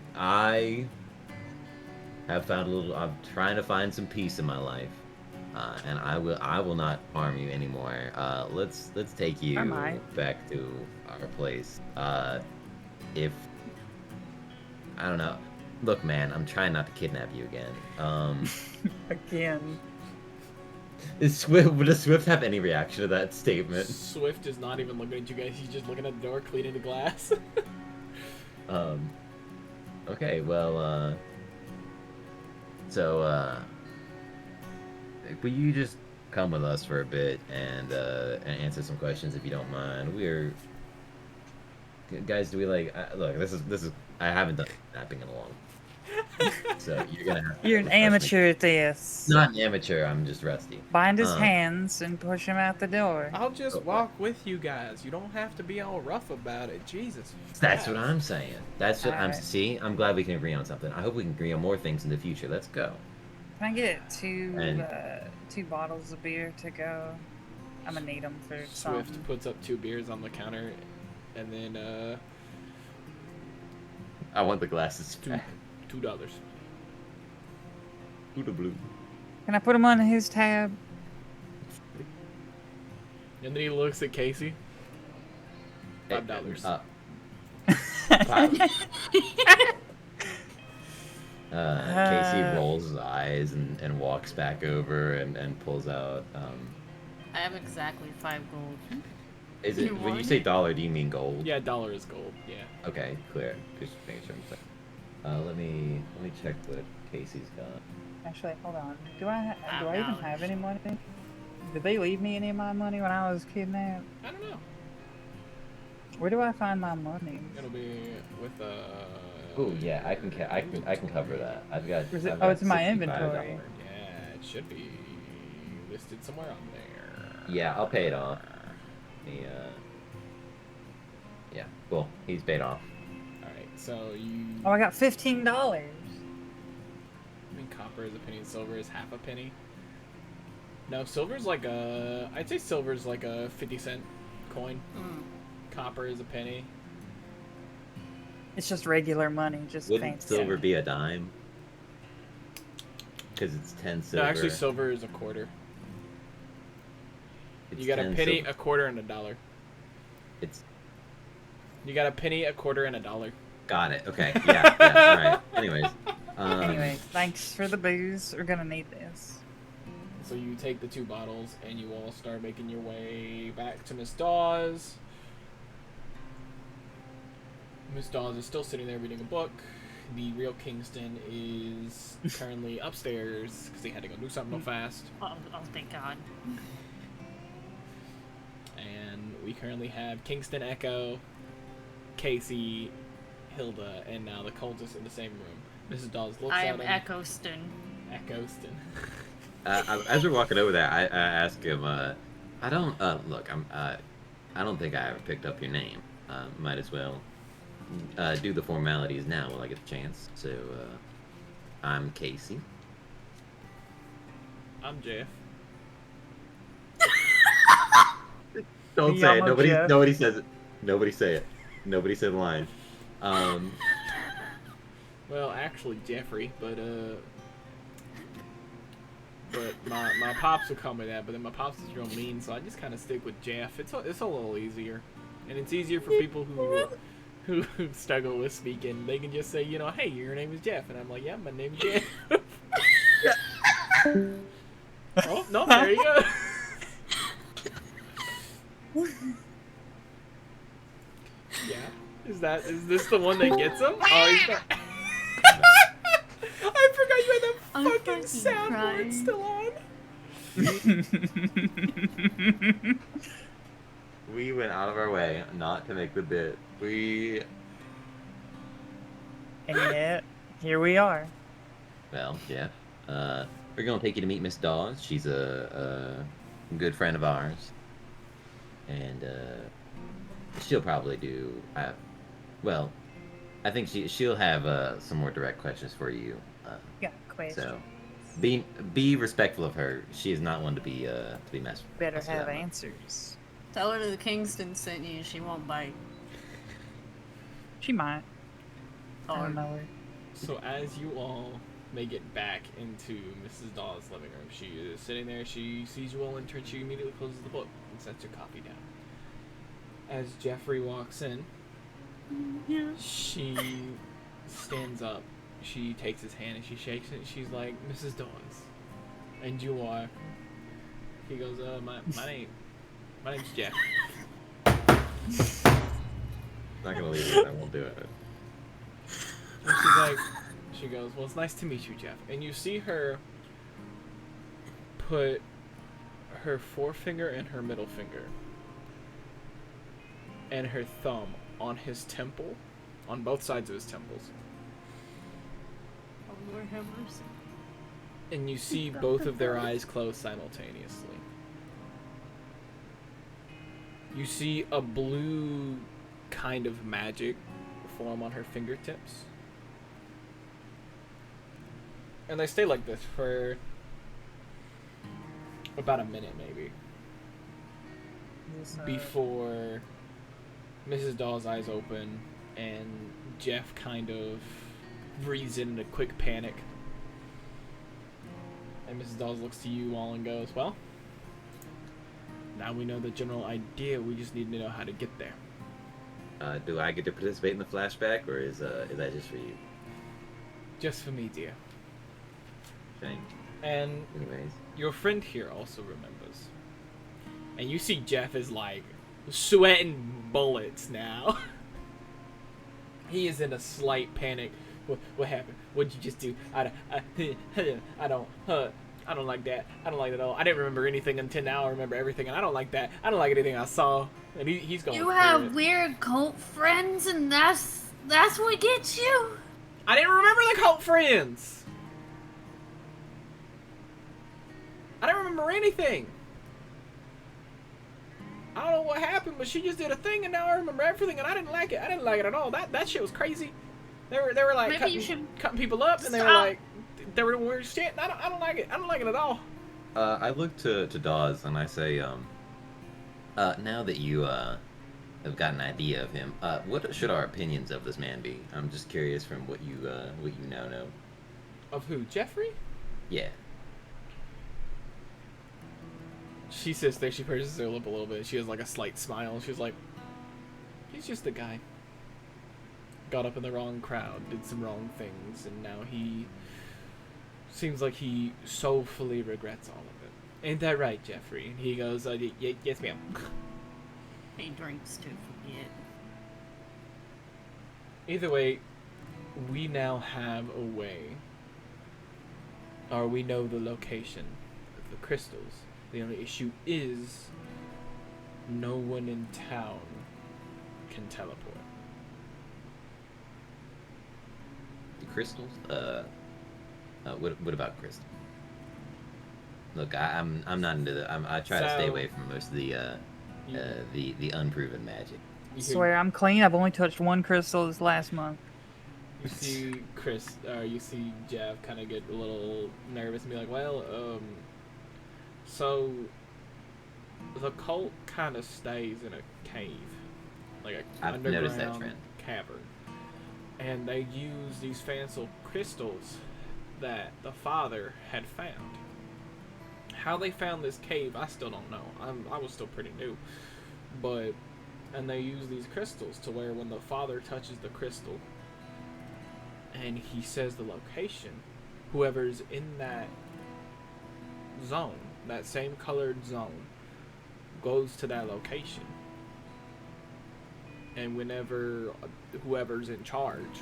have found a little. I'm trying to find some peace in my life, and I will not harm you anymore. Let's take you I might. back to our place. If I don't know." Look, man, I'm trying not to kidnap you again. Again. Does Swift have any reaction to that statement? Swift is not even looking at you guys. He's just looking at the door, cleaning the glass. Okay, well, so, will you just come with us for a bit and answer some questions if you don't mind? Guys, do we look, this is, I haven't done kidnapping in a long so you're gonna have to You're an refresh me. amateur at this. Not an amateur, I'm just rusty. Bind his Um, hands and push him out the door. I'll just Oh, walk with you guys. You don't have to be all rough about it. Jesus. That's what Christ. I'm saying. That's what I'm. Alright. See, I'm glad we can agree on something. I hope we can agree on more things in the future. Let's go. Can I get two And- two bottles of beer to go? I'm gonna need them for Swift something. puts up 2 beers on the counter, and then I want the glasses back. $2. Blue to blue. Can I put them on his tab? And then he looks at Casey. $5. Casey rolls his eyes and walks back over and pulls out. I have exactly 5 gold. Is it You when you want say it? dollar? Do you mean gold? Yeah, $1 is gold. Yeah. Okay, clear. Just making sure I'm clear. Let me check what Casey's got. Actually, hold on. Do I even $5. have any money? Did they leave me any of my money when I was kidnapped? I don't know. Where do I find my money? It'll be with Oh yeah, I can cover that. I've got. Is it- I've oh, got it's in my $65. inventory. Yeah, it should be listed somewhere on there. Yeah, I'll pay it off. Yeah, cool. He's paid off. Alright, so you. Oh, I got $15. I mean, copper is a penny and silver is half a penny. No, silver's like a. I'd say silver's like a 50-cent coin. Mm. Copper is a penny. It's just regular money, just Wouldn't fancy. silver be a dime? Because it's 10 silver. No, actually, silver is a quarter. It's You got a 10 penny, silver. a quarter, and a dollar. It's You got a penny, a quarter, and a dollar. got it. Okay. Yeah. Yeah. All right. Anyways. Anyway, thanks for the booze. We're gonna need this. So you take the 2 bottles, and you all start making your way back to Miss Dawes. Miss Dawes is still sitting there reading a book. The real Kingston is currently upstairs because he had to go do something real fast. Oh, thank God. And we currently have Kingston, Echo, Casey, Hilda, and now the cultists in the same room. Mrs. Dawes looks I at am him. Eccleston. Eccleston. As we're walking over there, I ask him, I don't, look, I don't think I ever picked up your name. Might as well do the formalities now while I get the chance. So, I'm Casey. I'm Jeff. Don't Me, say I'm it. a Nobody, Jeff. nobody says it. Nobody say it. Nobody said the line. Well, actually, Jeffrey, but my pops would call me that, but then my pops is real mean, so I just kind of stick with Jeff. It's a little easier, and it's easier for people who struggle with speaking. They can just say, you know, hey, your name is Jeff, and I'm like, yeah, my name's Jeff. Oh no, there you go. Yeah, is this the one that gets him? Oh, he's not. I forgot you had that I'm fucking fucking soundboard crying. still on. We went out of our way not to make the bit. And yet, here we are. Well, yeah. We're gonna take you to meet Miss Dawes. She's a good friend of ours, and she'll probably do. Well, I think she'll have some more direct questions for you. Yeah, question. So, be respectful of her. She is not one to be messed with. Better I'll say have that much. answers. Tell her the Kingston sent you. She won't bite. She might. I Or don't know her. So as you all make it back into Mrs. Dawes' living room, she is sitting there. She sees you all enter. She immediately closes the book and sets her coffee down. As Jeffrey walks in, she stands up. She takes his hand and she shakes it. She's like, Mrs. Dawes, and you are. He goes, my name's Jeff. Not gonna leave it. I won't do it. And she's like, she goes, well, it's nice to meet you, Jeff. And you see her put her forefinger and her middle finger and her thumb on his temple, on both sides of his temples. Oh, Lord have mercy. And you see both of their eyes close simultaneously. You see a blue kind of magic form on her fingertips. And they stay like this for about a minute, maybe, before Mrs. Dawes' eyes open and Jeff kind of breathes in a quick panic. And Mrs. Dawes looks to you all and goes, well, now we know the general idea, we just need to know how to get there. Do I get to participate in the flashback, or is that just for you? Just for me, dear. Thank. And Anyways. your friend here also remembers. And you see Jeff is like sweating bullets now. He is in a slight panic. What happened? What'd you just do? I don't like that. I don't like it at all. I didn't remember anything until now. I remember everything, and I don't like that. I don't like anything I saw. And he's going. You through have it. weird cult friends, and that's what gets you. I didn't remember the cult friends. I didn't remember anything. I don't know what happened, but she just did a thing, and now I remember everything, and I didn't like it. I didn't like it at all. That shit was crazy. They were like Maybe you should cutting people up, and they were stop. like, they were doing weird shit. And I don't like it. I don't like it at all. I look to Dawes and I say, now that you have got an idea of him, what should our opinions of this man be? I'm just curious from what you now know. Of who? Jeffrey? Yeah. She sits there. She purses her lip a little bit. She has like a slight smile. She's like, he's just a guy. Got up in the wrong crowd, did some wrong things, and now he seems like he soulfully regrets all of it. Ain't that right, Jeffrey? And he goes, yes, ma'am. He drinks to forget. Either way, we now have a way, or we know the location of the crystals. The only issue is no one in town can teleport. The crystals? What about crystals? Look, I'm not into the. I try to stay away from most of the unproven magic. I swear I'm clean. I've only touched one crystal this last month. You see you see Jeff kind of get a little nervous and be like, well, so the cult kind of stays in a cave, like a I've noticed that underground trend. cavern, and they use these fanciful crystals that the father had found. How they found this cave, I still don't know. I was still pretty new, and they use these crystals to where when the father touches the crystal and he says the location, whoever's in that zone, that same colored zone, goes to that location. And whenever whoever's in charge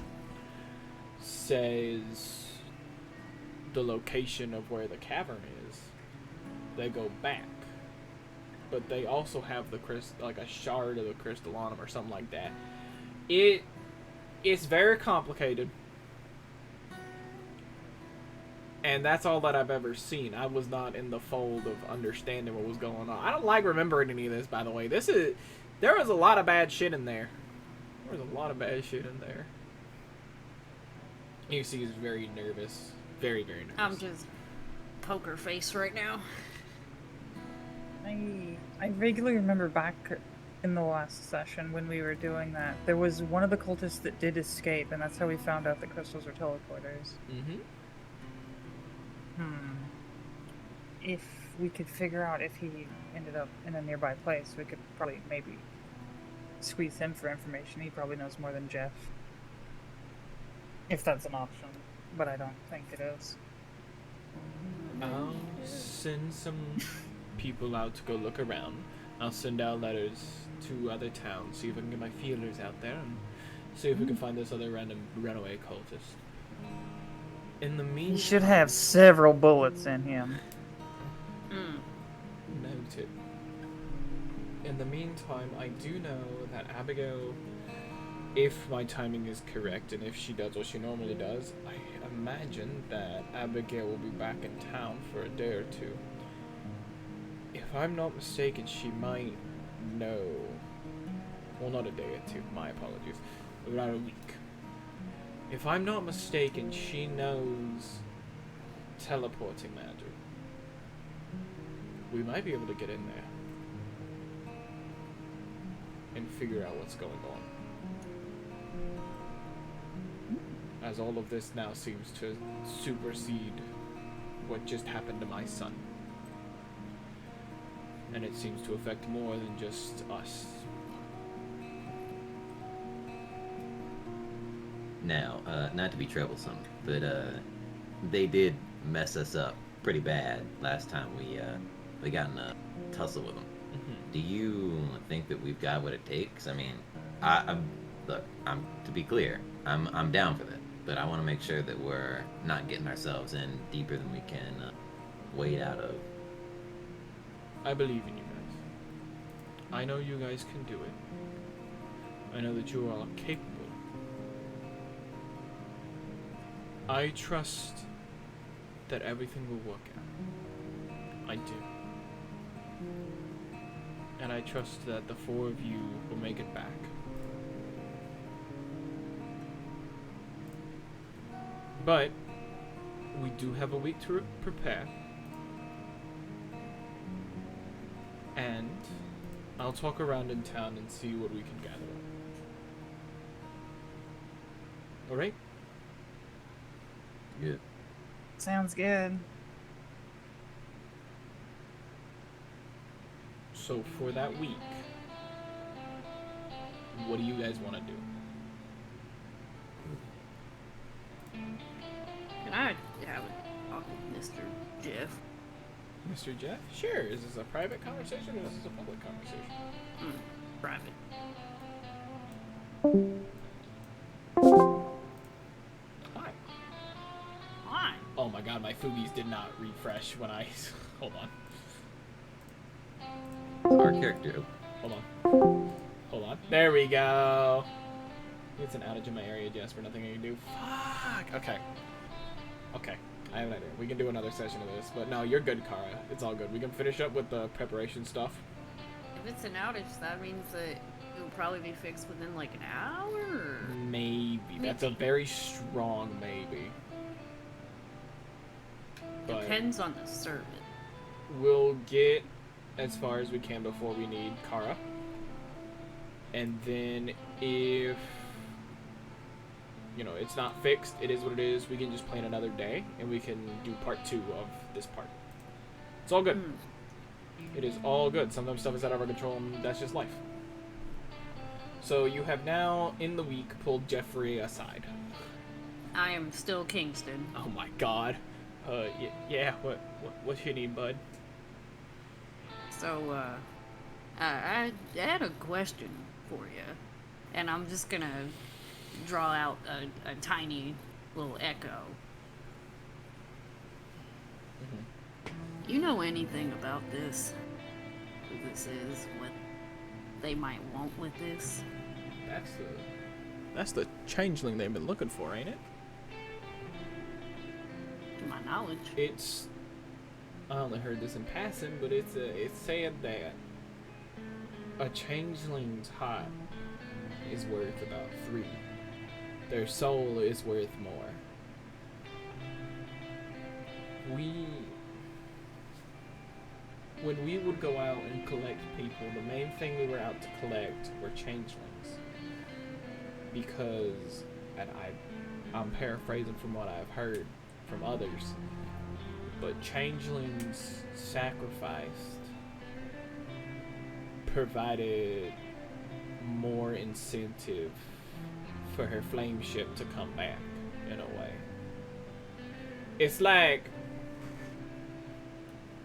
says the location of where the cavern is, they go back. But they also have the like a shard of the crystal on them or something like that. It's very complicated. And that's all that I've ever seen. I was not in the fold of understanding what was going on. I don't like remembering any of this, by the way. There was a lot of bad shit in there. There was a lot of bad shit in there. You see he's very nervous. Very, very nervous. I'm just poker face right now. I vaguely remember back in the last session when we were doing that, there was one of the cultists that did escape, and that's how we found out the crystals are teleporters. Mm-hmm. If we could figure out if he ended up in a nearby place, we could probably maybe squeeze him for information. He probably knows more than Jeff. If that's an option, but I don't think it is. I'll send some people out to go look around. I'll send out letters to other towns, see if I can get my feelers out there, and see if we can find this other random runaway cultist. In the meantime, He should have several bullets in him. Noted. In the meantime, I do know that Abigail, if my timing is correct, and if she does what she normally does, I imagine that Abigail will be back in town for a day or two. If I'm not mistaken, she might know. Well, not a day or two, my apologies. About a week. If I'm not mistaken, she knows teleporting magic. We might be able to get in there and figure out what's going on. As all of this now seems to supersede what just happened to my son. And it seems to affect more than just us. Now, not to be troublesome, but they did mess us up pretty bad last time we got in a tussle with them. Mm-hmm. Do you think that we've got what it takes? I mean, to be clear, I'm down for that, but I want to make sure that we're not getting ourselves in deeper than we can wade out of. I believe in you guys. I know you guys can do it. I know that you are all capable. I trust that everything will work out. I do. And I trust that the four of you will make it back. But we do have a week to prepare. And I'll talk around in town and see what we can gather up. Alright? Good. Sounds good. So for that week, what do you guys want to do? Can I have a talk with Mr. Jeff? Mr. Jeff? Sure. Is this a private conversation or is this a public conversation? Private. god, my Fugies did not refresh when I... Hold on. Our character. Hold on. There we go. It's an outage in my area, Jasper. Nothing I can do. Fuck. Okay. I have an idea. We can do another session of this. But no, you're good, Kara. It's all good. We can finish up with the preparation stuff. If it's an outage, that means that it'll probably be fixed within like an hour? Maybe. That's a very strong maybe. But Depends on the servant. we'll get as far as we can before we need Kara. And then if, you know, it's not fixed, it is what it is, we can just plan another day and we can do part 2 of this part. It's all good. It is all good. Sometimes stuff is out of our control and that's just life. So you have now, in the week, pulled Jeffrey aside. I am still Kingston. Oh my god. Yeah, what you need, bud? So, I had a question for you. And I'm just gonna draw out a tiny little echo. You know anything about this? Who this is? What they might want with this? That's the changeling they've been looking for, ain't it? To my knowledge. It's, I only heard this in passing, but it's said that a changeling's heart is worth about 3. Their soul is worth more. When we would go out and collect people, the main thing we were out to collect were changelings. Because, and I'm paraphrasing from what I've heard from others, but changelings sacrificed provided more incentive for her flame ship to come back, in a way. It's like,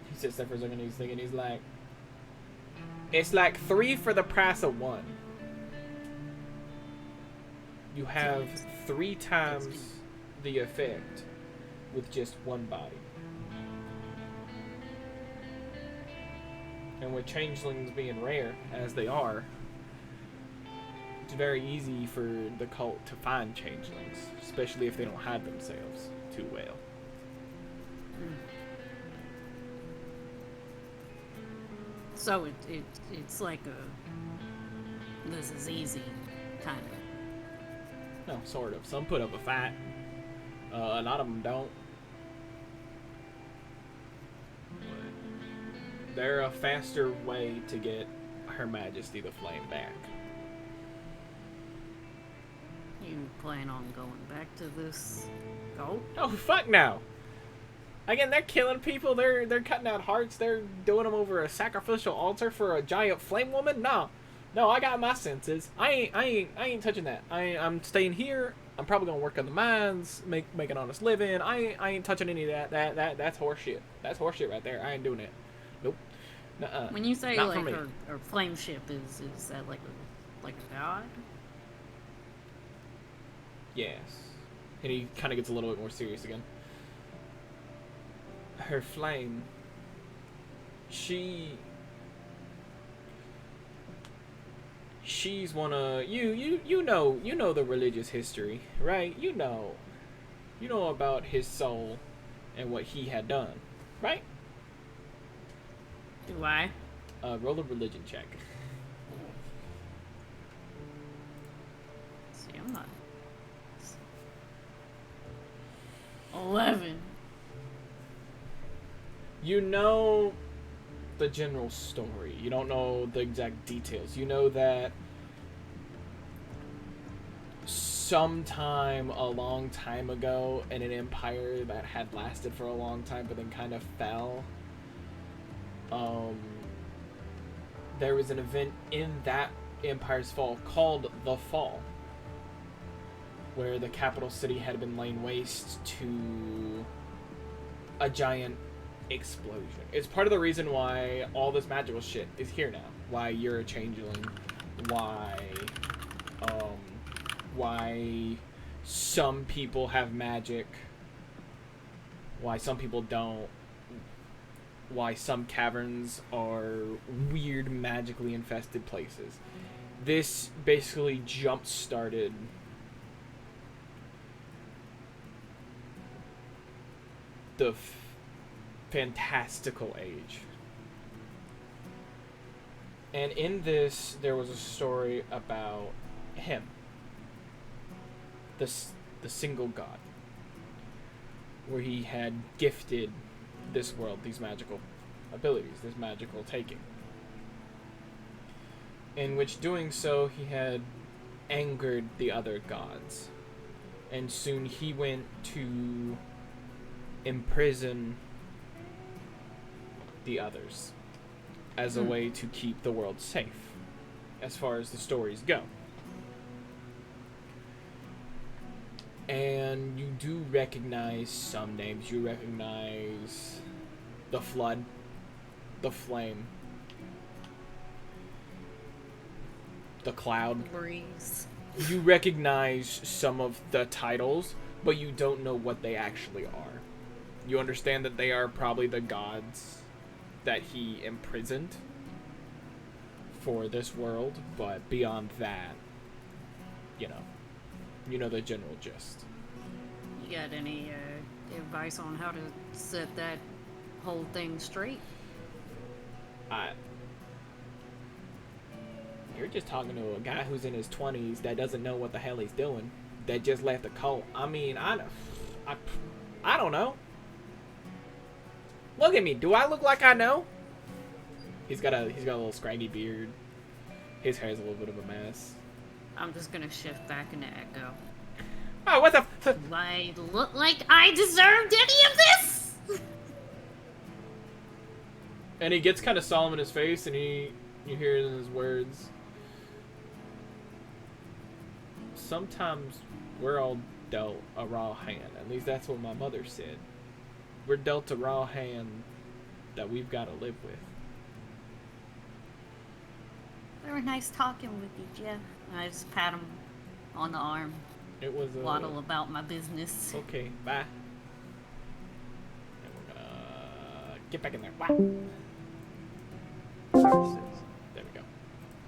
he sits there for a second and he's thinking, he's like, it's like 3 for the price of 1. You have 3 times the effect with just 1 body. And with changelings being rare, as they are, it's very easy for the cult to find changelings, especially if they don't hide themselves too well. So it's like a this is easy kind of. No, sort of. Some put up a fight. A lot of them don't. But they're a faster way to get Her Majesty the Flame back. You plan on going back to this cult? Oh, fuck no! Again, they're killing people, they're cutting out hearts, they're doing them over a sacrificial altar for a giant flame woman? No, I got my senses. I ain't touching that. I'm staying here. I'm probably gonna work on the mines, make an honest living. I ain't touching any of that. That's horseshit. That's horseshit right there. I ain't doing it. Nope. Nuh-uh. When you say Not like for me. her flame ship is that like a god? Yes. And he kind of gets a little bit more serious again. Her flame. She's one of you know the religious history, right? You know about his soul and what he had done, right? Do I? Roll a religion check. See, I'm not. 11. You know the general story. You don't know the exact details. You know that sometime a long time ago in an empire that had lasted for a long time but then kind of fell, there was an event in that empire's fall called the Fall, where the capital city had been laid waste to a giant explosion. It's part of the reason why all this magical shit is here now. Why you're a changeling. Why some people have magic. why some people don't, why some caverns are weird, magically infested places. This basically jump-started the fantastical age. And in this, there was a story about him, the single god, where he had gifted this world these magical abilities, this magical taking. In which doing so, he had angered the other gods. And soon he went to imprison the others as a way to keep the world safe, as far as the stories go. And you do recognize some names. You recognize the Flood, the Flame, the Cloud. Breeze. You recognize some of the titles, but you don't know what they actually are. You understand that they are probably the gods that he imprisoned for this world, but beyond that, you know the general gist. You got any advice on how to set that whole thing straight? You're just talking to a guy who's in his 20s that doesn't know what the hell he's doing, that just left the cult. I mean, I don't know. Look at me. Do I look like I know? He's got a little scraggly beard. His hair's a little bit of a mess. I'm just gonna shift back into Echo. Oh, what the? Do I look like I deserved any of this? And he gets kind of solemn in his face, and you hear in his words, sometimes we're all dealt a raw hand. At least that's what my mother said. We're dealt a raw hand that we've got to live with. Very nice talking with you, Jeff. I just pat him on the arm. It was Waddle about my business. Okay, bye. And we're gonna get back in there. Wow. Services. There we go.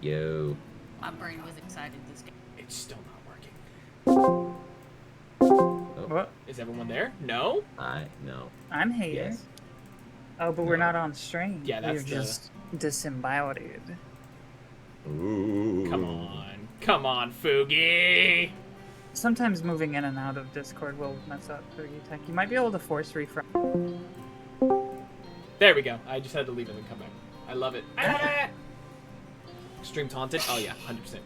Yo. My brain was excited this game. It's still not working. Oh, What? Is everyone there? No? no. I'm here. Yes. Oh, but we're No. not on stream. Yeah, that's We're just disembodied. Ooh. Come on, Fugi. Sometimes moving in and out of Discord will mess up Fugi Tech. You might be able to force refresh. There we go. I just had to leave and then come back. I love it. Ah! Stream taunted? Oh yeah, 100%.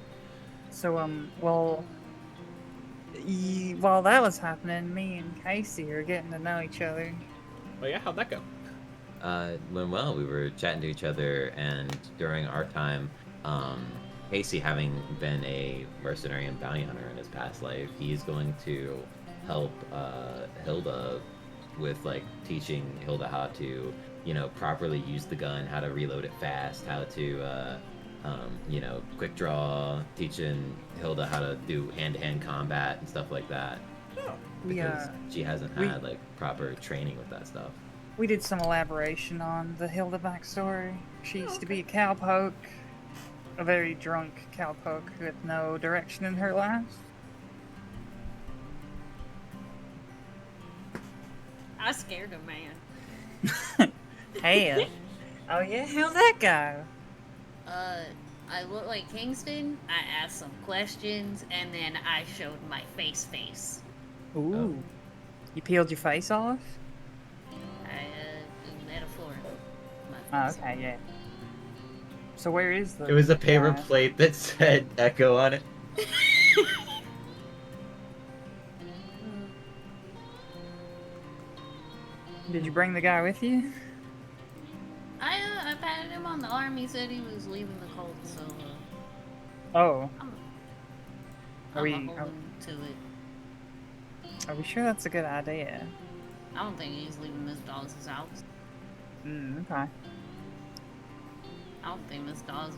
So, well, while that was happening, me and Casey are getting to know each other. Well, yeah, how'd that go? Went well. We were chatting to each other, and during our time, Casey, having been a mercenary and bounty hunter in his past life, he's going to help Hilda with like teaching Hilda how to, properly use the gun, how to reload it fast, how to, quick draw, teaching Hilda how to do hand-to-hand combat and stuff like that. Because she hasn't had like proper training with that stuff. We did some elaboration on the Hilda backstory. She used to be a cowpoke, a very drunk cowpoke with no direction in her life. I scared a man. Hey. Oh yeah, how'd that go? I looked like Kingston, I asked some questions, and then I showed my face. Ooh. Oh. You peeled your face off? Metaphor. Oh, okay, yeah. So where is the... It was a paper plate that said Echo on it. Did you bring the guy with you? I patted him on the arm. He said he was leaving the cult, so Oh. I'm Are we holding to it. sure that's a good idea? I don't think he's leaving Miss Dawes' house. Okay. I don't think Miss Dawes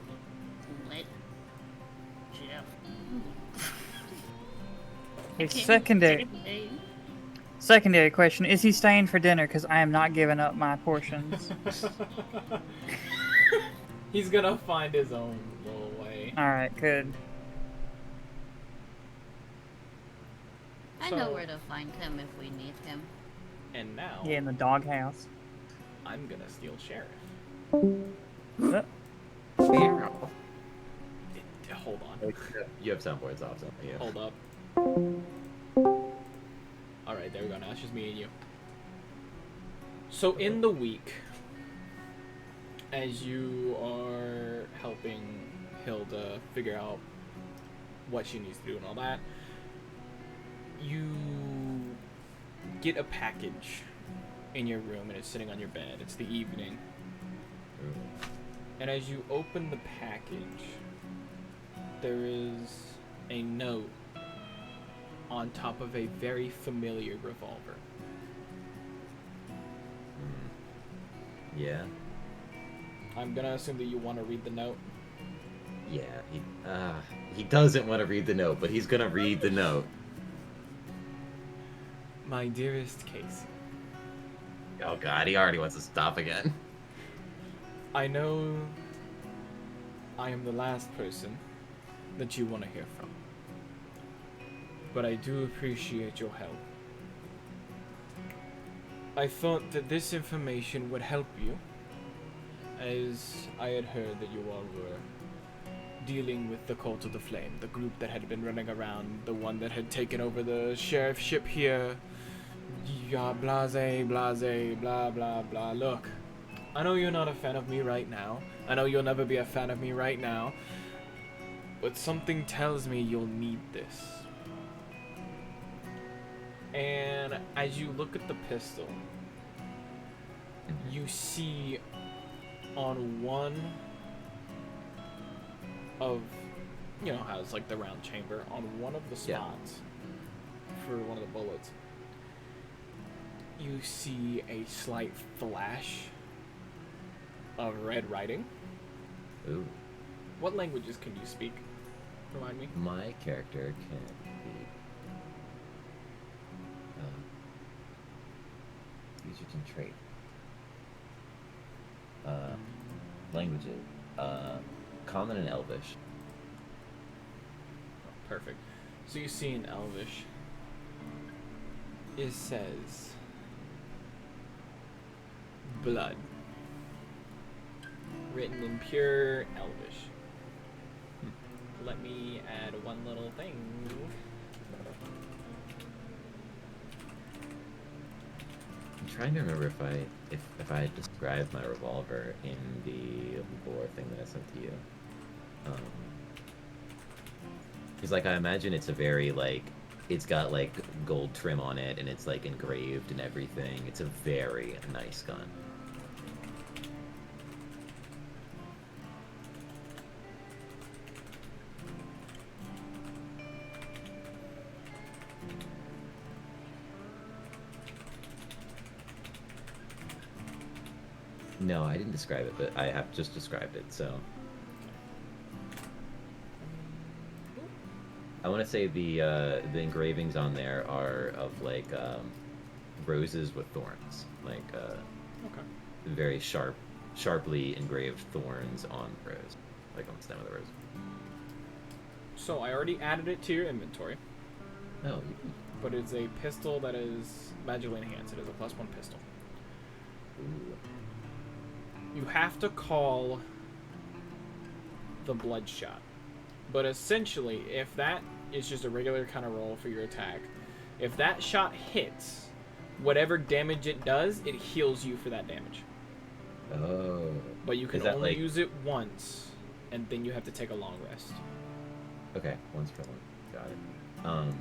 let Jeff. It's secondary. Secondary question: is he staying for dinner? Because I am not giving up my portions. He's gonna find his own little way. All right, good. I know where to find him if we need him. And now, Yeah, in the doghouse. I'm gonna steal Sheriff. Hold on. You have soundboards off, don't you? Hold up. Alright, there we go. Now it's just me and you. So in the week, as you are helping Hilda figure out what she needs to do and all that, you get a package in your room and it's sitting on your bed. It's the evening. And as you open the package, there is a note on top of a very familiar revolver. Yeah. I'm gonna assume that you want to read the note. Yeah. He doesn't want to read the note, but he's gonna read the note. My dearest Casey, Oh God, he already wants to stop again. I know I am the last person that you want to hear from, but I do appreciate your help. I thought that this information would help you, as I had heard that you all were dealing with the Cult of the Flame, the group that had been running around, the one that had taken over the sheriff's ship here. Yeah, blase, blase, blah, blah, blah. Look, I know you're not a fan of me right now. I know you'll never be a fan of me right now. But something tells me you'll need this. And as you look at the pistol, you see on one of, you know how it's like the round chamber, on one of the spots for one of the bullets, you see a slight flash of red writing. Ooh. What languages can you speak? Remind me. My character can be. User can trait. Languages. Common and Elvish. Perfect. So you see in Elvish, it says blood. Written in pure Elvish. Let me add one little thing. I'm trying to remember if I described my revolver in the lore thing that I sent to you. Because like I imagine it's a very like it's got like gold trim on it and it's like engraved and everything. It's a very nice gun. No, I didn't describe it, but I have just described it, so. I want to say the engravings on there are of like roses with thorns, like Okay. very sharply engraved thorns on the rose, like on the stem of the rose. So I already added it to your inventory, Oh, but it's a pistol that is magically enhanced. It is a +1 pistol. ooh. You have to call the bloodshot. But essentially, if that is just a regular kind of roll for your attack, if that shot hits, whatever damage it does, it heals you for that damage. Oh. But you can Is that only like- use it once, and then you have to take a long rest. Okay, once per one. Got it.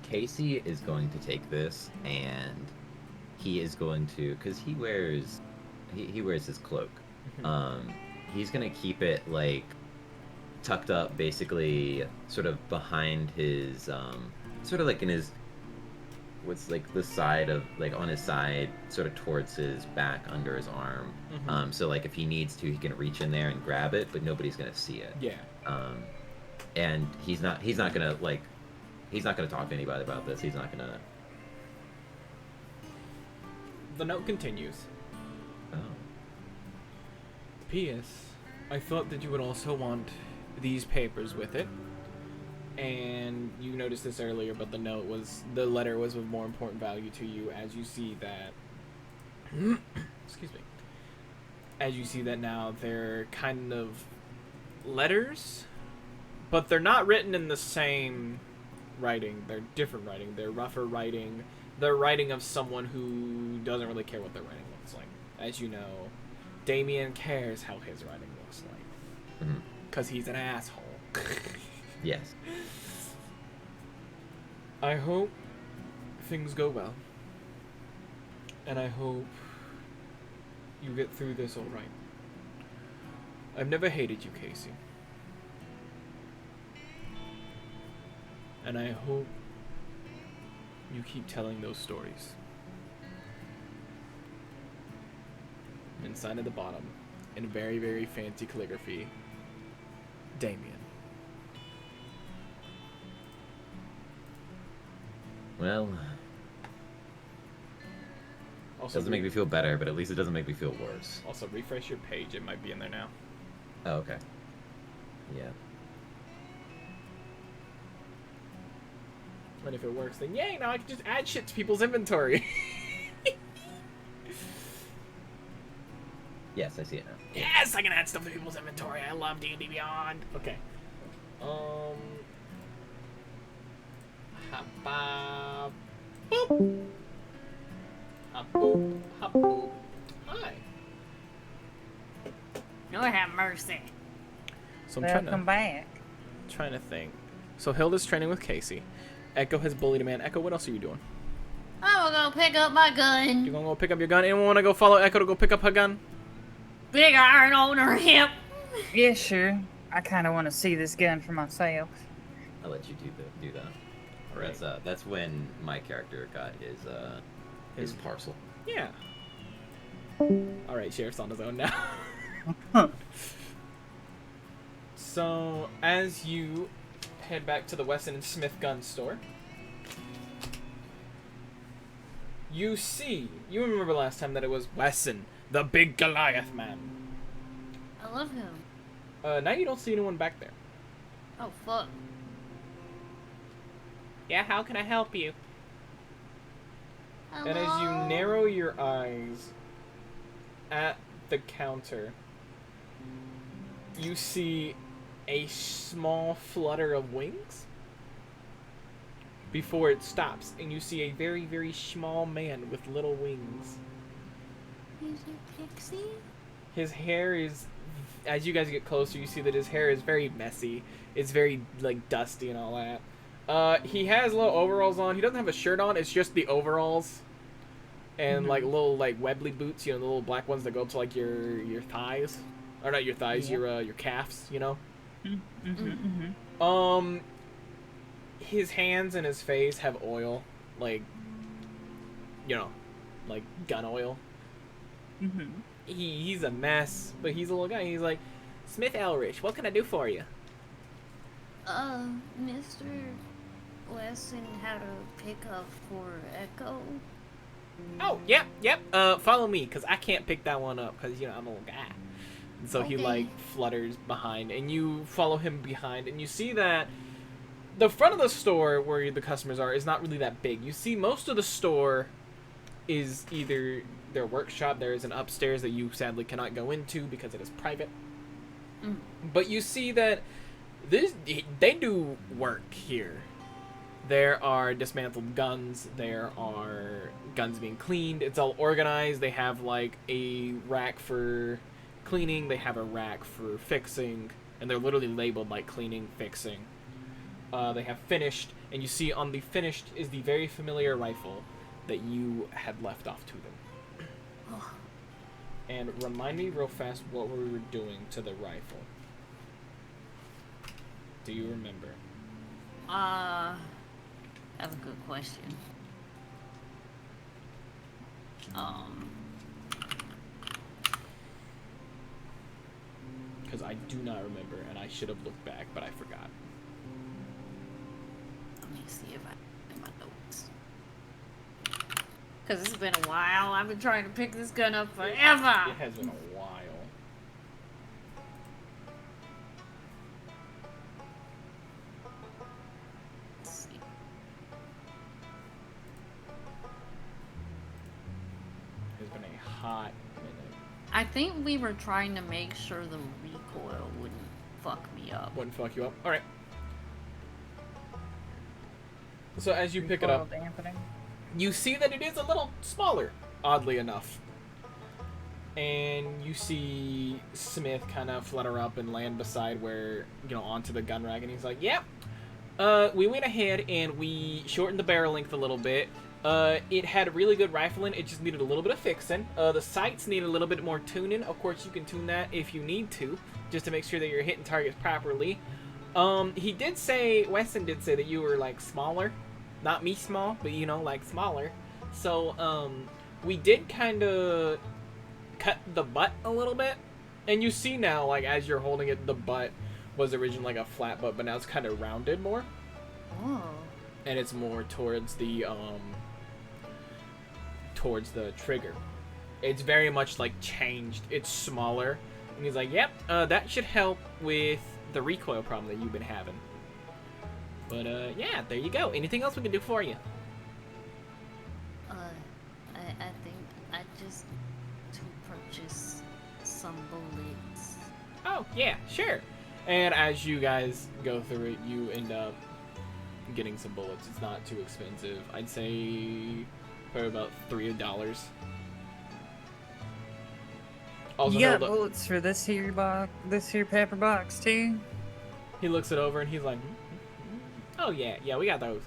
Casey is going to take this, and he is going to, because he wears his cloak. He's gonna keep it like tucked up, basically, sort of behind his, sort of like in his, what's like the side of, like on his side, sort of towards his back, under his arm. So like if he needs to, he can reach in there and grab it, but nobody's gonna see it. Yeah. And he's not gonna talk to anybody about this. He's not gonna the note continues. Oh. P.S. I thought that you would also want these papers with it. And you noticed this earlier, but the letter was of more important value to you as you see that excuse me. As you see that now they're kind of letters, but they're not written in the same writing. They're different writing. They're rougher writing. They're writing of someone who doesn't really care what their writing looks like. As you know, Damien cares how his writing looks like. Because he's an asshole. Yes. I hope things go well. And I hope you get through this all right. I've never hated you, Casey. And I hope you keep telling those stories. Inside at the bottom, in very, very fancy calligraphy, Damien. Well, Also, doesn't make me feel better, but at least it doesn't make me feel worse. Also, refresh your page. It might be in there now. Oh, okay. Yeah. And if it works, then yay! Now I can just add shit to people's inventory. Yes, I see it now. Yes, I can add stuff to people's inventory. I love D&D Beyond. Okay. Hop, boop. Hop, boop. Hop, boop. Hi. Lord have mercy. So I'm Welcome back. trying to think. So Hilda's training with Casey. Echo has bullied a man. Echo, what else are you doing? I'm gonna go pick up my gun. You gonna go pick up your gun? Anyone want to go follow Echo to go pick up her gun? Big iron on her hip. Yeah, sure. I kind of want to see this gun for myself. I'll let you do that. Alright. That's when my character got his parcel. Yeah. Alright, Sheriff's on his own now. So, as you head back to the Wesson & Smith gun store, you remember last time that it was Wesson, the big Goliath man. I love him. Now you don't see anyone back there. Oh, fuck. Yeah, how can I help you? Hello? And as you narrow your eyes at the counter, you see a small flutter of wings before it stops, and you see a very, very small man with little wings. He's a pixie? His hair is, as you guys get closer, you see that his hair is very messy. It's very, like, dusty and all that. He has little overalls on. He doesn't have a shirt on. It's just the overalls. And, like, little, like, Webley boots, you know, the little black ones that go up to, like, your thighs. Or not your thighs, your calves, you know? His hands and his face have oil. Like, you know, like gun oil. He's a mess, but he's a little guy. He's like, Smith Elrich, what can I do for you? Mr. Wesson had a pickup for Echo. Oh, yep. Follow me, because I can't pick that one up, because, you know, I'm a little guy. And so he, like, flutters behind, and you follow him behind, and you see that the front of the store where the customers are is not really that big. You see most of the store is either their workshop. There is an upstairs that you sadly cannot go into because it is private. But you see that they do work here. There are dismantled guns. There are guns being cleaned. It's all organized. They have, like, a rack for cleaning. They have a rack for fixing. And they're literally labeled, like, cleaning, fixing. They have finished. And you see on the finished is the very familiar rifle that you had left off to them. And remind me real fast what we were doing to the rifle. Do you remember? That's a good question. Because I do not remember, and I should have looked back, but I forgot. Let me see if I in my notes. Because it's been a while. I've been trying to pick this gun up forever. It has been a while. Let's see. It's been a hot minute. I think we were trying to make sure the recoil wouldn't fuck me up. Wouldn't fuck you up. All right. So as you pick it up, Dampening. you see that it is a little smaller, oddly enough. And you see Smith kind of flutter up and land beside where, onto the gun rack, and he's like, yep. We went ahead and we shortened the barrel length a little bit. It had a really good rifling. It just needed a little bit of fixing. The sights need a little bit more tuning. Of course, you can tune that if you need to, just to make sure that you're hitting targets properly. He did say, Weston did say that you were, like, smaller. Not me small, but, like, smaller. So, we did kind of cut the butt a little bit. And you see now, like, as you're holding it, the butt was originally, like, a flat butt, but now it's kind of rounded more. Oh. And it's more towards the trigger. It's very much like changed. It's smaller. And he's like, yep, that should help with the recoil problem that you've been having. But yeah, there you go. Anything else we can do for you? I think I just to purchase some bullets. Oh, yeah, sure. And as you guys go through it, you end up getting some bullets. It's not too expensive. I'd say probably about $3. Also, You got bullets for this here paper box too? he looks it over and he's like, oh yeah, we got those.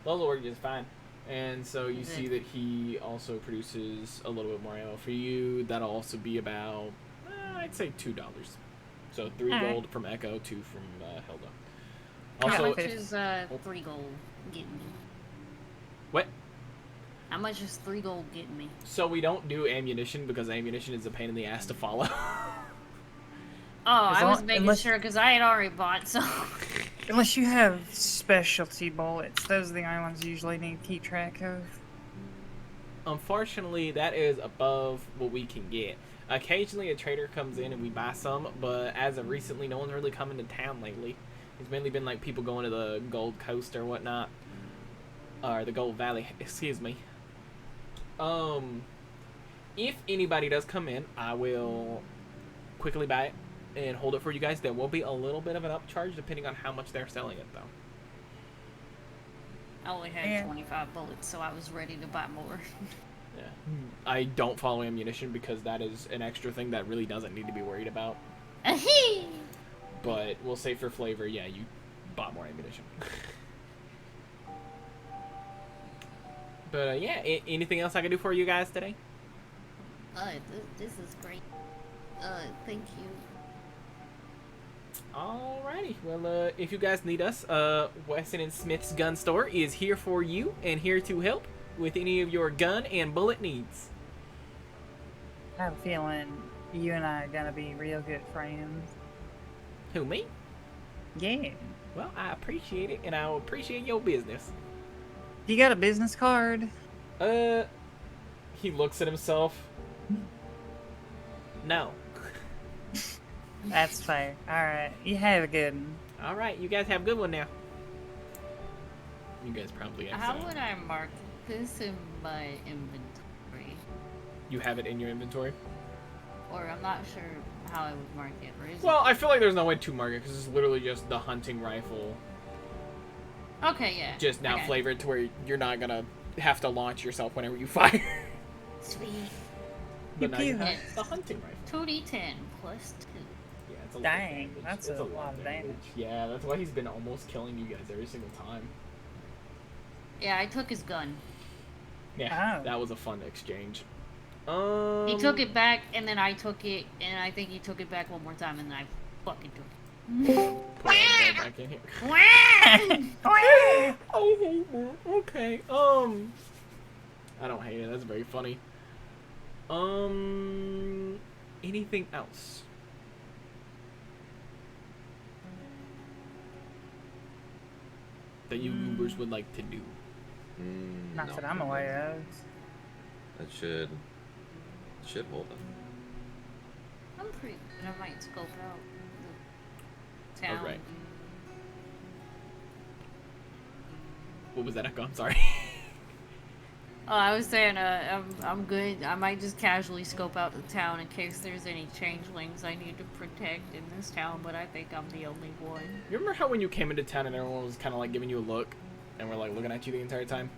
Those will work just fine. And so you see that he also produces a little bit more ammo for you. That'll also be about, I'd say $2. So 3 All right. gold from Echo, 2 from Hilda. How Also, much is 3 gold getting me? what? How much is 3 gold getting me? So we don't do ammunition because ammunition is a pain in the ass to follow. Oh, As I was long- making unless- sure because I had already bought some. Unless you have specialty bullets, those are the only ones you usually need to keep track of. Unfortunately, that is above what we can get. Occasionally a trader comes in and we buy some, but as of recently, no one's really come into town lately. It's mainly been like people going to the Gold Coast or whatnot. Or the Gold Valley, excuse me. If anybody does come in, I will quickly buy it and hold it for you guys. There will be a little bit of an upcharge depending on how much they're selling it, though. I only had Yeah. 25 bullets, so I was ready to buy more. Yeah. I don't follow ammunition because that is an extra thing that really doesn't need to be worried about. But we'll say for flavor, yeah, you bought more ammunition. But yeah, anything else I can do for you guys today? This is great. Thank you. Alrighty, well, if you guys need us, Weston and Smith's gun store is here for you and here to help with any of your gun and bullet needs. I have a feeling you and I are gonna be real good friends. Who, me? Yeah. Well, I appreciate it, and I appreciate your business. You got a business card? He looks at himself. No. That's fair. Alright, you have a good one. Alright, you guys have a good one now. You guys probably How exit. would I mark this in my inventory? You have it in your inventory? Or I'm not sure how I would mark it. Or is Well, I feel like there's no way to mark it because it's literally just the hunting rifle. it... Okay, yeah. Just now Okay. flavored to where you're not gonna have to launch yourself whenever you fire. Sweet. But now you Pew-pew. have the hunting rifle. 2d10 plus 2. Yeah, it's a lot of Dang, damage. that's It's a lot of damage. Yeah, that's why he's been almost killing you guys every single time. Yeah, I took his gun. Yeah, Oh. that was a fun exchange. He took it back, and then I took it, and I think he took it back one more time, and then I fucking took it. Put it back in here. I hate that. Okay. I don't hate it. That's very funny. Anything else? That you goobers would like to do? Not No. that I'm aware of. That should hold up. I'm pretty good. I might scope out the town. Oh, right. What was that echo? I'm sorry. Oh, I was saying, I'm good. I might just casually scope out the town in case there's any changelings I need to protect in this town, but I think I'm the only one. You remember how when you came into town and everyone was kind of like giving you a look, and we're like looking at you the entire time?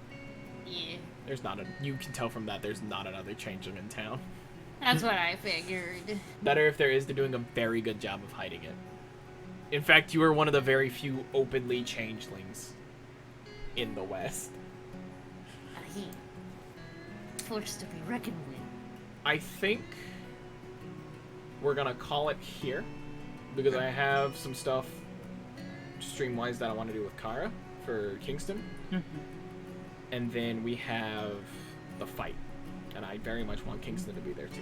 Yeah. There's not a. You can tell from that there's not another changeling in town. That's what I figured. Better if there is, they're doing a very good job of hiding it. In fact, you are one of the very few openly changelings in the West. He forced to be reckoned with. I think we're gonna call it here because I have some stuff stream-wise that I want to do with Kara for Kingston. And then we have the fight. And I very much want Kingston to be there too.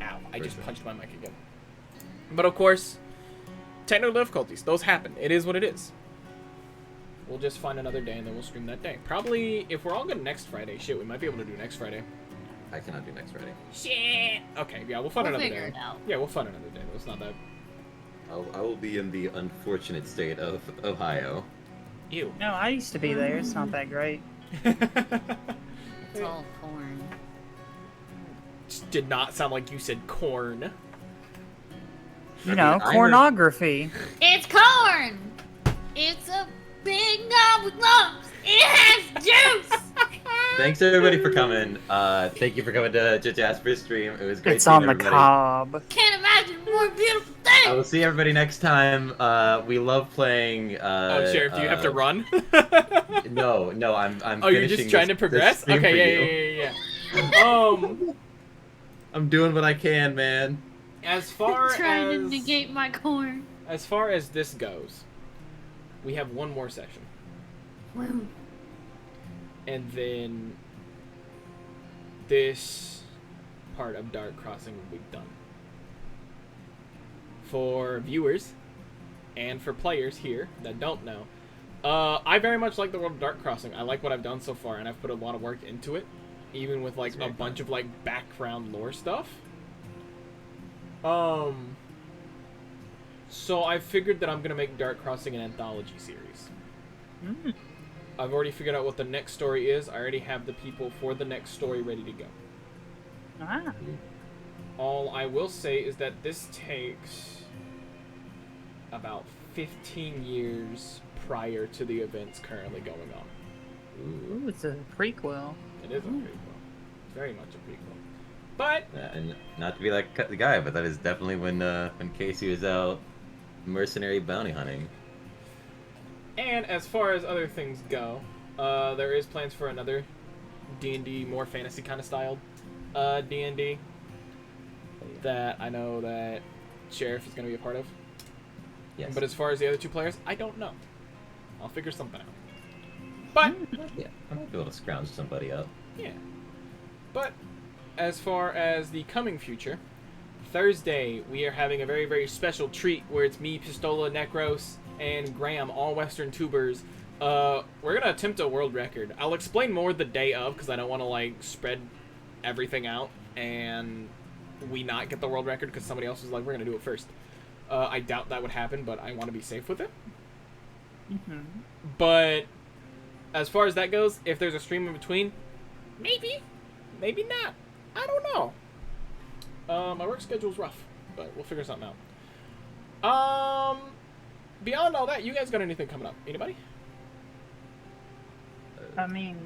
Ow, I just punched my mic again. But of course, technical difficulties. Those happen. It is what it is. We'll just find another day and then we'll stream that day. Probably, if we're all good next Friday, shit, we might be able to do next Friday. I cannot do next Friday. Shit! Okay, yeah, we'll find another figure day. it out. Yeah, we'll find another day. It's not that. I will be in the unfortunate state of Ohio. Ew. No, I used to be there. It's not that great. It's all corn. Did not sound like you said corn. You know, cornography. It's corn! It's a big knob with lumps! It has juice! Thanks everybody for coming. Thank you for coming to Jasper's stream. It was great It's seeing on the everybody. cob. Can't imagine a more beautiful thing! I will see everybody next time. We love playing. Oh, Sheriff, do you have to run? No, I'm. Oh, you're just finishing trying this- to progress? this stream for Okay, you. yeah. I'm doing what I can, man. As far Trying as to negate my corn. as far as this goes, we have one more session, Woo. and then this part of Dark Crossing will be done. For viewers and for players here that don't know, I very much like the world of Dark Crossing. I like what I've done so far, and I've put a lot of work into it, even with like a bunch of like background lore stuff. So I figured that I'm gonna make Dark Crossing an anthology series. I've already figured out what the next story is. I already have the people for the next story ready to go. Ah. All I will say is that this takes about 15 years prior to the events currently going on. Ooh, it's a prequel. It is a prequel. It's very much a prequel. But And not to be like the guy, but that is definitely when Casey was out mercenary bounty hunting. and as far as other things go, there is plans for another D&D, more fantasy kind of styled D&D that I know that Sheriff is going to be a part of. Yes. But as far as the other two players, I don't know. I'll figure something out. But Yeah, I might be able to scrounge somebody up. yeah. But as far as the coming future, Thursday we are having a very, very special treat where it's me, Pistola, Necros, and Graham, all Western tubers. We're gonna attempt a world record. I'll explain more the day of because I don't want to like spread everything out and we not get the world record because somebody else was like, we're gonna do it first. I doubt that would happen, but I want to be safe with it. But as far as that goes, if there's a stream in between, maybe not. I don't know. My work schedule's rough, but we'll figure something out. Beyond all that, you guys got anything coming up? Anybody? I mean,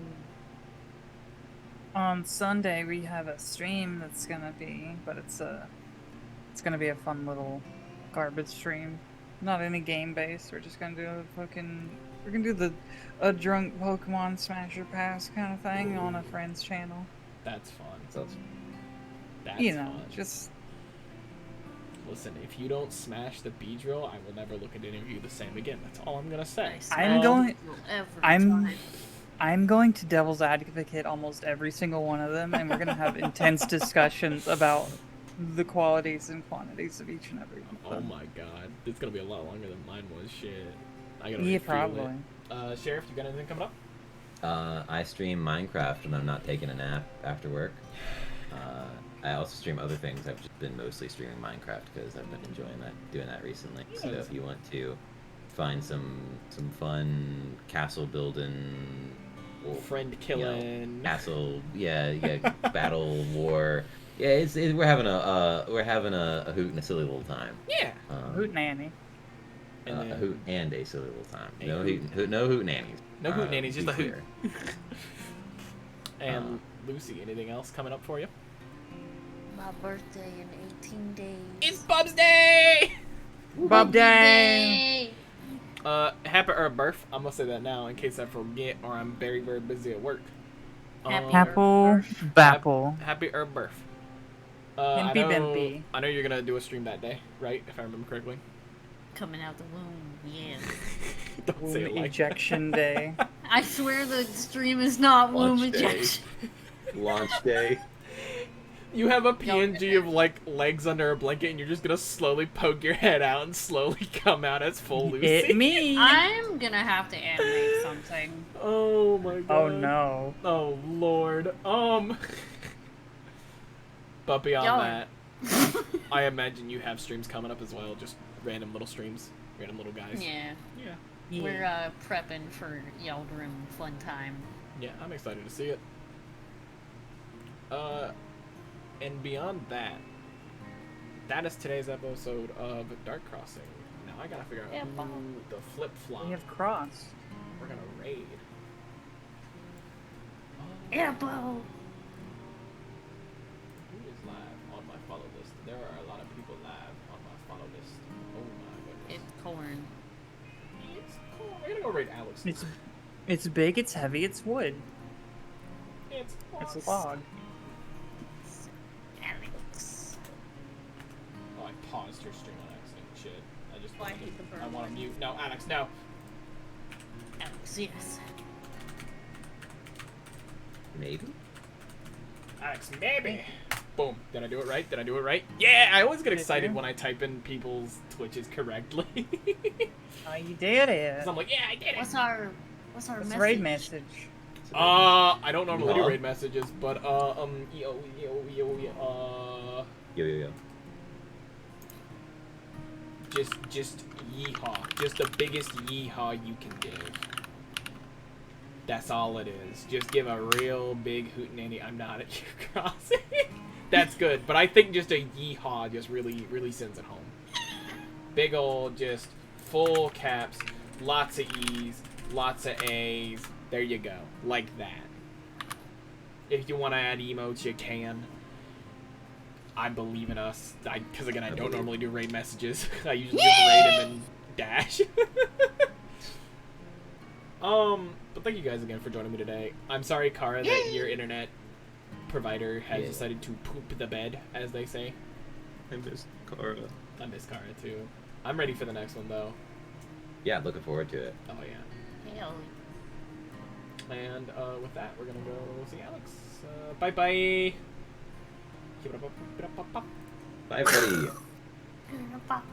on Sunday we have a stream that's gonna be, but it's gonna be a fun little garbage stream. Not any game based. We're just gonna do we're gonna do a drunk Pokemon Smasher Pass kind of thing on a friend's channel. That's fun. Sounds That's You know, fun. just Listen, if you don't smash the Beedrill, I will never look at any of you the same again. That's all I'm gonna say. I'm going to devil's advocate almost every single one of them, and we're gonna have intense discussions about the qualities and quantities of each and every one of Oh them. my god, it's gonna be a lot longer than mine was. Shit, I gotta Yeah, feel probably. it. Sheriff, you got anything coming up? I stream Minecraft when I'm not taking a nap after work. I also stream other things. I've just been mostly streaming Minecraft because I've been enjoying doing that recently. So if you want to find some fun castle building, Friend killing, castle, battle war. Yeah, we're having a hoot and a silly little time. Yeah. Hoot nanny. A hoot and a silly little time. No hoot. hoot nannies. No hoot nannies, to just be a hoot. clear. And Lucy, anything else coming up for you? My birthday in 18 days. It's Bub's Day! Bub Day! Happy birth. I'm gonna say that now in case I forget or I'm very, very busy at work. Happy Apple, Bapple. Happy birth. Bimpy Bimpy. I know you're gonna do a stream that day, right? If I remember correctly. Coming out the womb, yeah. Don't say it like Ejection Day. I swear the stream is not womb Launch day. ejection. Launch day. You have a PNG of like legs under a blanket, and you're just gonna slowly poke your head out and slowly come out as full Lucy. Hit me. I'm gonna have to animate something. Oh my god. Oh no. Oh lord. But beyond Y'all- that, I imagine you have streams coming up as well. Just random little streams, random little guys. Yeah. Yeah. We're prepping for Yeldrim fun time. Yeah, I'm excited to see it. And beyond that, that is today's episode of Dark Crossing. Now I gotta figure out Yeah, who Bob. the flip flop We have crossed. we're gonna raid. Apple! Who is live on my follow list? There are a lot of people live on my follow list. Oh my goodness. It's corn. It's cool. We're gonna go raid Alex. It's big, it's heavy, it's wood. It's It's a log. Alex. Oh, I paused your stream on accident. Shit. I just Oh, I wanted hate the to, bird. I want to mute. No, Alex, no. Alex, yes. Maybe. Alex, maybe. Boom. Did I do it right? Did I do it right? Yeah, I always get excited you? when I type in people's Twitches correctly. Oh, you did it. 'Cause I'm like, yeah, I did it. What's our What's message? raid message? I don't normally do Huh? raid messages, but Yo. just yeehaw. Just the biggest yeehaw you can give. That's all it is. Just give a real big hootenanny. I'm not at your crossing. That's good, but I think just a yeehaw just really sends it home. Big old, just full caps, lots of E's, lots of A's. There you go, like that. If you want to add emotes, you can. I believe in us. Because again, I don't normally do raid messages. I usually just raid and then dash. But thank you guys again for joining me today. I'm sorry, Kara, that your internet provider has decided to poop the bed, as they say. I miss Kara. I miss Kara too. I'm ready for the next one though. Yeah, looking forward to it. Oh yeah. Hell. And with that, we're gonna go see Alex. Bye bye. Keep it up. Bye, buddy. Pop.